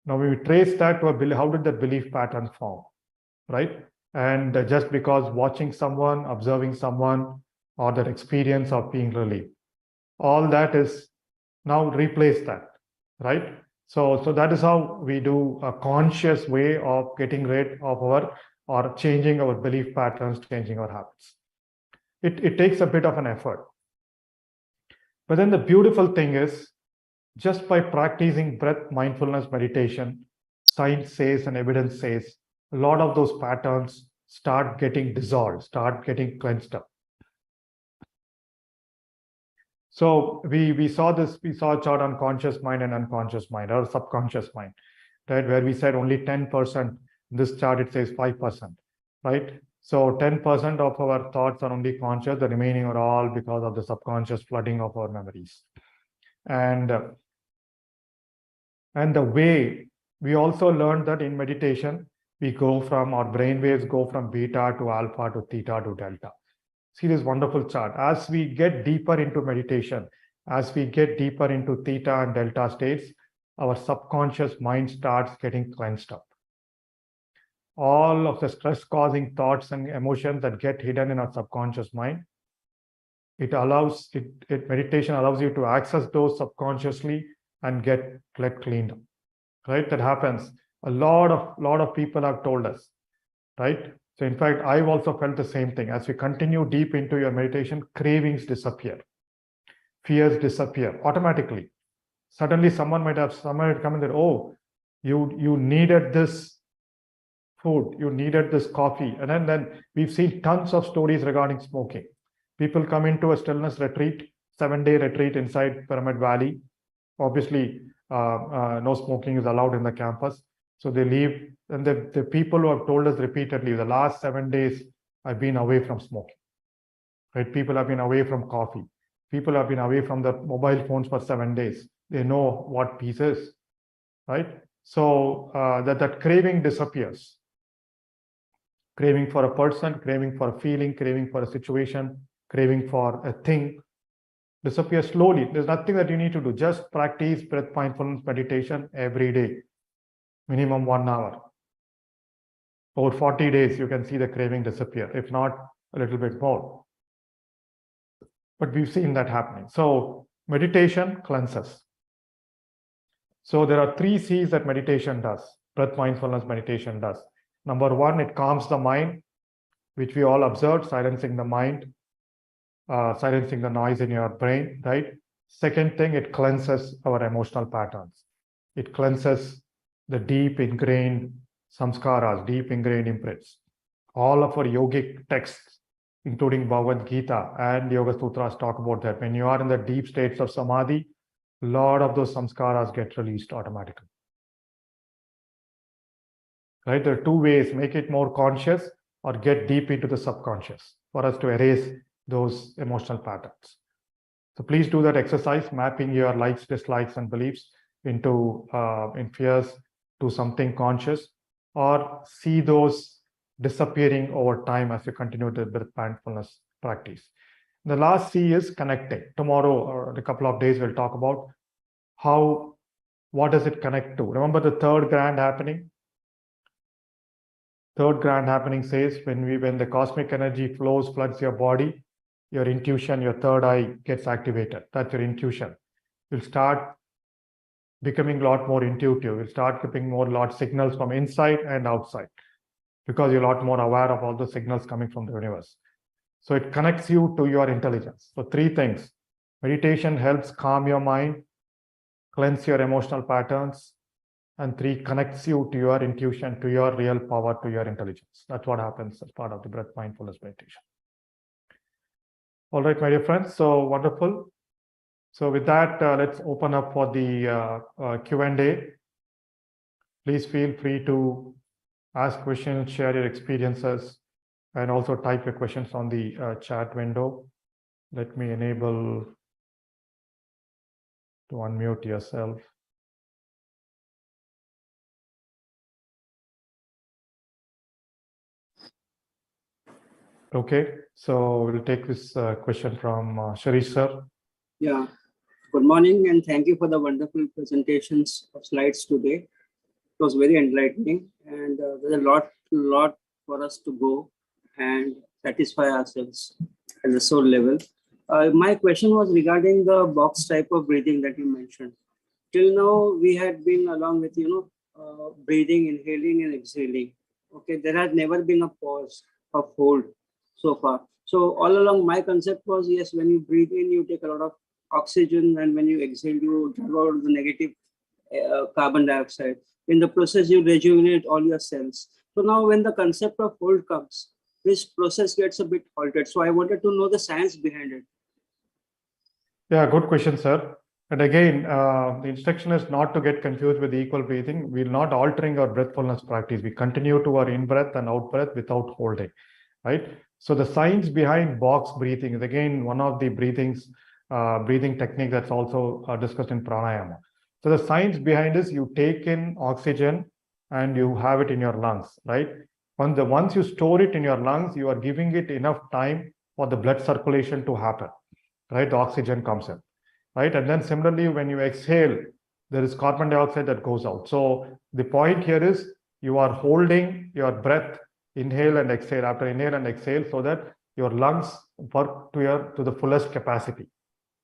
Now, we trace that to a belief. How did that belief pattern form, right? And just because watching someone, observing someone, or that experience of being relieved, all that is now replace that, right? So that is how we do a conscious way of getting rid of our, or changing our belief patterns, changing our habits. It takes a bit of an effort. But then the beautiful thing is, just by practicing breath mindfulness meditation, science says and evidence says, a lot of those patterns start getting dissolved, start getting cleansed up. So we saw a chart on conscious mind and unconscious mind, or subconscious mind, right? Where we said only 10%. In this chart, it says 5%, right? So 10% of our thoughts are only conscious. The remaining are all because of the subconscious flooding of our memories. And the way we also learned that in meditation, we go from, our brain waves go from beta to alpha to theta to delta. See this wonderful chart. As we get deeper into meditation, as we get deeper into theta and delta states, our subconscious mind starts getting cleansed up. All of the stress-causing thoughts and emotions that get hidden in our subconscious mind, meditation allows you to access those subconsciously and get cleaned up, right? That happens. A lot of people have told us, right? So in fact, I've also felt the same thing. As we continue deep into your meditation, cravings disappear, fears disappear automatically. Suddenly someone might come and say, oh, you needed this food, you needed this coffee. And then we've seen tons of stories regarding smoking. People come into a stillness retreat, 7-day retreat inside Pyramid Valley. Obviously, no smoking is allowed in the campus. So they leave, and the people who have told us repeatedly, the last 7 days, I've been away from smoking, right? People have been away from coffee. People have been away from the mobile phones for 7 days. They know what peace is. right? So that craving disappears. Craving for a person, craving for a feeling, craving for a situation, craving for a thing disappears slowly. There's nothing that you need to do. Just practice breath mindfulness meditation every day, minimum 1 hour. Over 40 days, you can see the craving disappear, if not a little bit more. But we've seen that happening. So meditation cleanses. So there are 3 C's that meditation does, breath mindfulness meditation does. Number 1, it calms the mind, which we all observed, silencing the mind, silencing the noise in your brain, right? Second thing, it cleanses our emotional patterns. It cleanses the deep ingrained samskaras, deep ingrained imprints. All of our yogic texts, including Bhagavad Gita and Yoga Sutras, talk about that. When you are in the deep states of samadhi, a lot of those samskaras get released automatically. Right? There are 2 ways: make it more conscious or get deep into the subconscious for us to erase those emotional patterns. So please do that exercise, mapping your likes, dislikes, and beliefs into in fears to something conscious, or see those disappearing over time as you continue the breath mindfulness practice. The last C is connecting. Tomorrow or a couple of days, we'll talk about what does it connect to. Remember the third grand happening? Third grand happening says when the cosmic energy flows, floods your body, your intuition, your third eye gets activated. That's your intuition. You'll start becoming a lot more intuitive. You'll start getting a lot signals from inside and outside because you're a lot more aware of all the signals coming from the universe. So it connects you to your intelligence. So 3 things. Meditation helps calm your mind, cleanse your emotional patterns, and 3, connects you to your intuition, to your real power, to your intelligence. That's what happens as part of the breath mindfulness meditation. All right, my dear friends. So wonderful. So with that, let's open up for the Q&A. Please feel free to ask questions, share your experiences, and also type your questions on the chat window. Let me enable to unmute yourself. Okay, so we'll take this question from Sharish sir. Yeah, good morning and thank you for the wonderful presentations of slides today. It was very enlightening and there's a lot for us to go and satisfy ourselves at the soul level. My question was regarding the box type of breathing that you mentioned. Till now, we had been along with, breathing, inhaling and exhaling. Okay, there has never been a pause of hold so far. So all along, my concept was, yes, when you breathe in, you take a lot of oxygen, and when you exhale, you drive out the negative carbon dioxide. In the process, you rejuvenate all your cells. So now when the concept of hold comes, this process gets a bit halted. So I wanted to know the science behind it. Yeah, good question, sir. And again, the instruction is not to get confused with equal breathing. We're not altering our breathfulness practice. We continue to our in-breath and out-breath without holding, right? So the science behind box breathing is again one of the breathing technique that's also discussed in pranayama. So the science behind is you take in oxygen and you have it in your lungs, right? Once you store it in your lungs, you are giving it enough time for the blood circulation to happen, right? The oxygen comes in, right? And then similarly, when you exhale, there is carbon dioxide that goes out. So the point here is you are holding your breath, inhale and exhale, after inhale and exhale, so that your lungs work to the fullest capacity,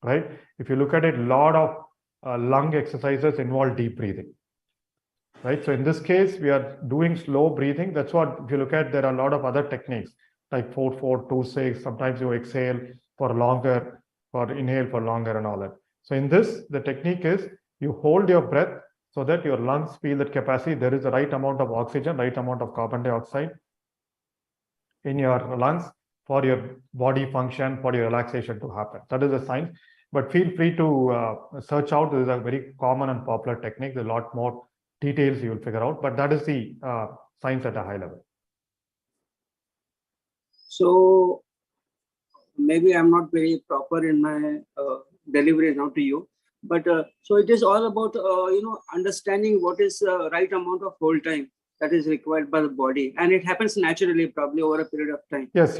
right? If you look at it, a lot of lung exercises involve deep breathing, right? So in this case, we are doing slow breathing. That's what, if you look at, there are a lot of other techniques like 4-4-2-6. Sometimes you exhale for longer, or inhale for longer and all that. So in this, the technique is you hold your breath so that your lungs feel that capacity. There is the right amount of oxygen, right amount of carbon dioxide in your lungs for your body function, for your relaxation to happen. That is the science. But feel free to search out. This is a very common and popular technique. There's a lot more details you will figure out, but that is the science at a high level. So maybe I'm not very proper in my delivery now to you. But so it is all about understanding what is the right amount of hold time that is required by the body, and it happens naturally, probably over a period of time. Yes,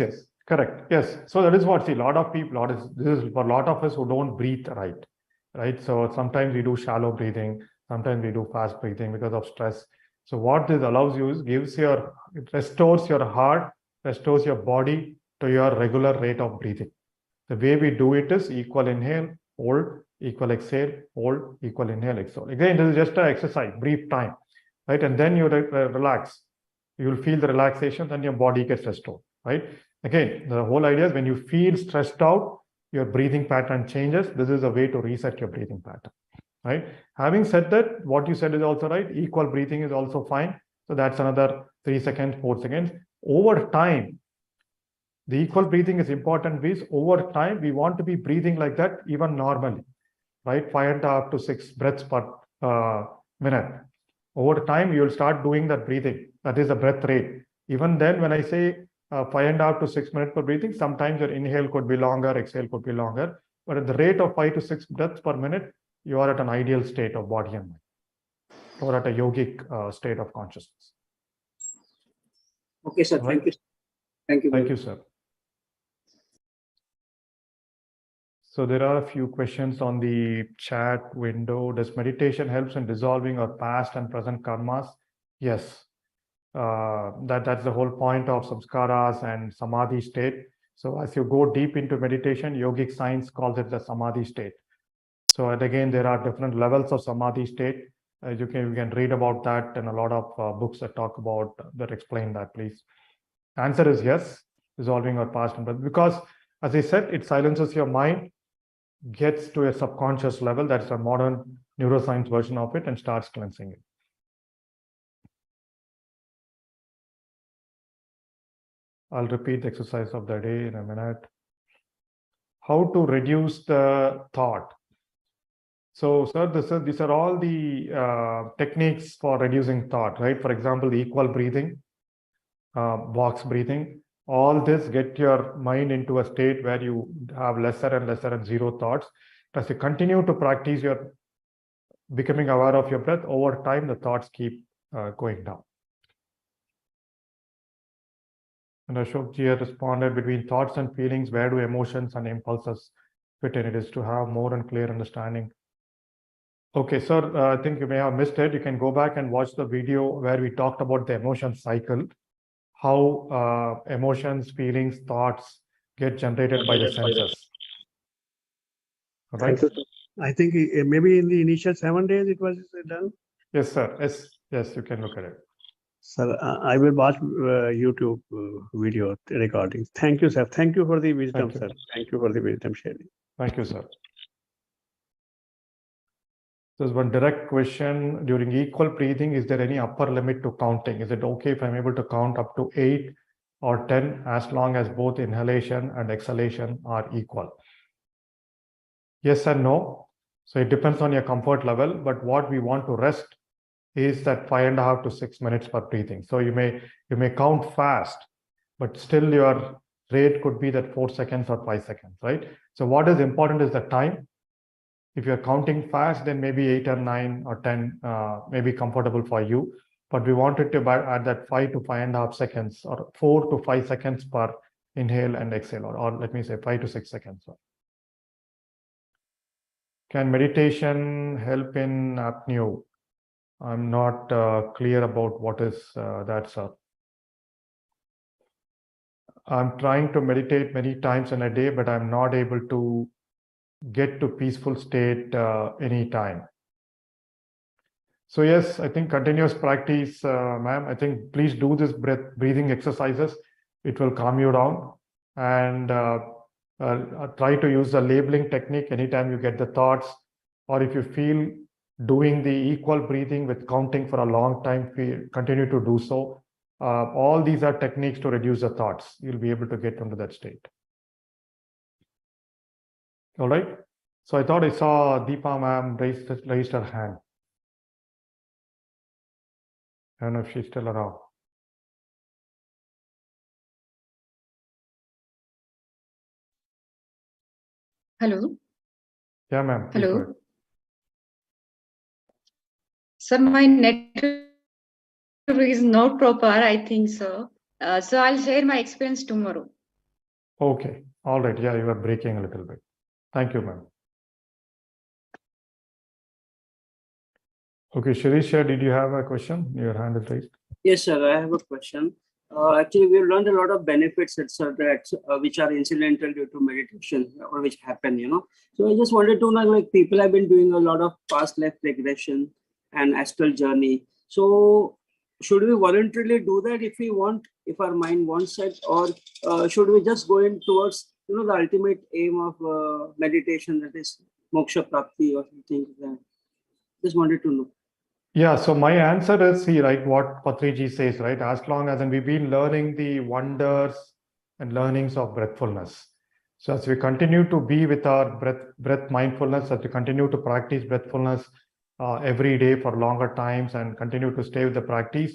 correct. Yes. So that is what, see, a lot of people, this is for a lot of us who don't breathe right? So sometimes we do shallow breathing, sometimes we do fast breathing because of stress. So what this allows you is it restores your heart, restores your body to your regular rate of breathing. The way we do it is equal inhale, hold, equal exhale, hold, equal inhale, exhale. Again, this is just an exercise, brief time, right? And then you relax. You will feel the relaxation, then your body gets restored, right? Again, the whole idea is when you feel stressed out, your breathing pattern changes. This is a way to reset your breathing pattern, right? Having said that, what you said is also right. Equal breathing is also fine. So that's another 3 seconds, 4 seconds. Over time, the equal breathing is important because over time, we want to be breathing like that even normally, right? 5.5 to 6 breaths per minute. Over time, you'll start doing that breathing. That is the breath rate. Even then, when I say 5.5 to 6 minutes per breathing, sometimes your inhale could be longer, exhale could be longer. But at the rate of 5 to 6 breaths per minute, you are at an ideal state of body and mind, or at a yogic state of consciousness. Okay, sir. Right? Thank you. Thank you. Thank you, sir. So there are a few questions on the chat window. Does meditation helps in dissolving our past and present karmas? Yes. That's the whole point of samskaras and samadhi state. So as you go deep into meditation, yogic science calls it the samadhi state. So and again, there are different levels of samadhi state. You can read about that in a lot of books that talk about that explain that, please. Answer is yes, dissolving our past and present, because as I said, it silences your mind, gets to a subconscious level. That's a modern neuroscience version of it, and starts cleansing it. I'll repeat the exercise of the day in a minute. How to reduce the thought. So, sir, these are all the techniques for reducing thought, right? For example, the equal breathing, box breathing. All this get your mind into a state where you have lesser and zero thoughts. As you continue to practice your becoming aware of your breath, over time, the thoughts keep going down. And Ashok ji had responded, between thoughts and feelings, where do emotions and impulses fit in? It is to have more and clear understanding. Okay, sir, I think you may have missed it. You can go back and watch the video where we talked about the emotion cycle, how emotions, feelings, thoughts get generated by the senses. Right? I think maybe in the initial 7 days it was done. Yes, sir. Yes, you can look at it. Sir, I will watch YouTube video recordings. Thank you, sir. Thank you for the wisdom, sir. Thank you for the wisdom sharing. Thank you, sir. There's one direct question. During equal breathing, is there any upper limit to counting? Is it okay if I'm able to count up to 8 or 10 as long as both inhalation and exhalation are equal? Yes and no. So it depends on your comfort level, but what we want to rest is that 5.5 to 6 minutes per breathing. So you may count fast, but still your rate could be that 4 seconds or 5 seconds, right? So what is important is the time. If you're counting fast, then maybe 8 or 9 or 10 may be comfortable for you. But we wanted to add that 5 to 5.5 seconds or 4 to 5 seconds per inhale and exhale, or let me say 5 to 6 seconds. Can meditation help in apnea? I'm not clear about what is that, sir. I'm trying to meditate many times in a day, but I'm not able to get to peaceful state anytime. So yes, I think continuous practice, ma'am. I think please do this breathing exercises. It will calm you down, and try to use the labeling technique anytime you get the thoughts, or if you feel doing the equal breathing with counting for a long time, continue to do so. All these are techniques to reduce the thoughts. You'll be able to get into that state. All right. So I thought I saw Deepa ma'am raised her hand. I don't know if she's still around. Hello. Yeah, ma'am. Hello. Sir, my network is not proper, I think so. So I'll share my experience tomorrow. Okay. All right. Yeah, you are breaking a little bit. Thank you, ma'am. Okay, Shirish, did you have a question? Your hand is raised. Yes, sir. I have a question. Actually, we've learned a lot of benefits, etc., which are incidental due to meditation or which happen, So I just wanted to know, like, people have been doing a lot of past life regression and astral journey. So should we voluntarily do that if we want, if our mind wants it, or should we just go in towards, the ultimate aim of meditation, that is moksha prapti or something like that? Just wanted to know. Yeah, so my answer is, see, right, what Patriji says, right? As long as, and we've been learning the wonders and learnings of breathfulness. So as we continue to be with our breath mindfulness, as we continue to practice breathfulness every day for longer times and continue to stay with the practice,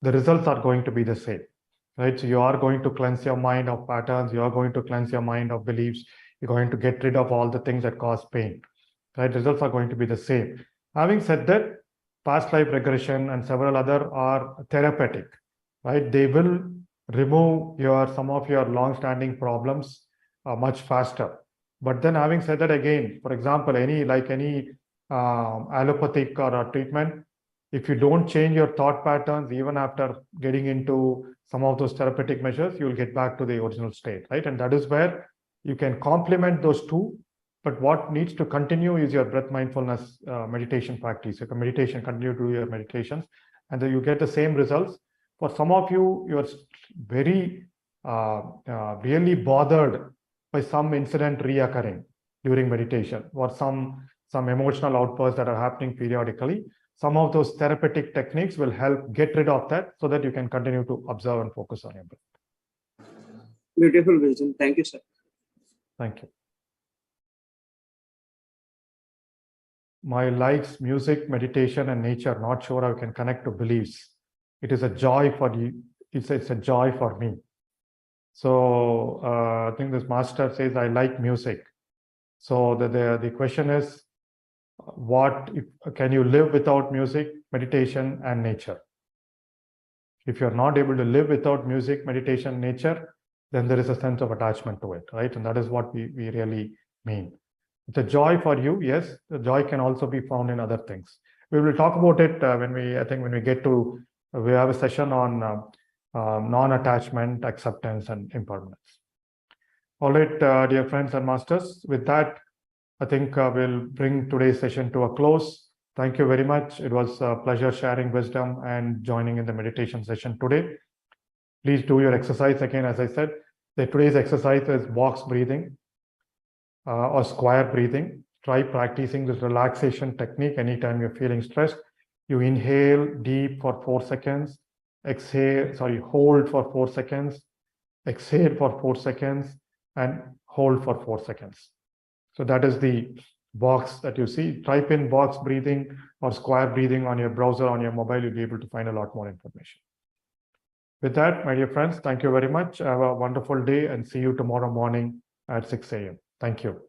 the results are going to be the same, right? So you are going to cleanse your mind of patterns. You are going to cleanse your mind of beliefs. You're going to get rid of all the things that cause pain, right? Results are going to be the same. Having said that, past life regression and several other are therapeutic, right? They will remove some of your long-standing problems much faster. But then, having said that, again, for example, any allopathic or a treatment, if you don't change your thought patterns, even after getting into some of those therapeutic measures, you will get back to the original state, right? And that is where you can complement those two. But what needs to continue is your breath mindfulness meditation practice. You can continue to do your meditations, and then you get the same results. For some of you, you're very really bothered by some incident reoccurring during meditation, or some emotional outbursts that are happening periodically. Some of those therapeutic techniques will help get rid of that, so that you can continue to observe and focus on your breath. Beautiful wisdom. Thank you, sir. Thank you. My likes music, meditation, and nature. Not sure how I can connect to beliefs. It is a joy for you. It's a joy for me. So I think this master says, I like music. So the question is, can you live without music, meditation, and nature? If you're not able to live without music, meditation, nature, then there is a sense of attachment to it, right? And that is what we really mean. It's a joy for you, yes. The joy can also be found in other things. We will talk about it when we get to, we have a session on non-attachment, acceptance, and impermanence. All right, dear friends and masters, with that, I think we'll bring today's session to a close. Thank you very much. It was a pleasure sharing wisdom and joining in the meditation session today. Please do your exercise again. As I said, today's exercise is box breathing or square breathing. Try practicing this relaxation technique anytime you're feeling stressed. You inhale deep for 4 seconds, hold for 4 seconds, exhale for 4 seconds, and hold for 4 seconds. So that is the box that you see. Type in box breathing or square breathing on your browser, on your mobile, you'll be able to find a lot more information. With that, my dear friends, thank you very much. Have a wonderful day, and see you tomorrow morning at 6 a.m. Thank you.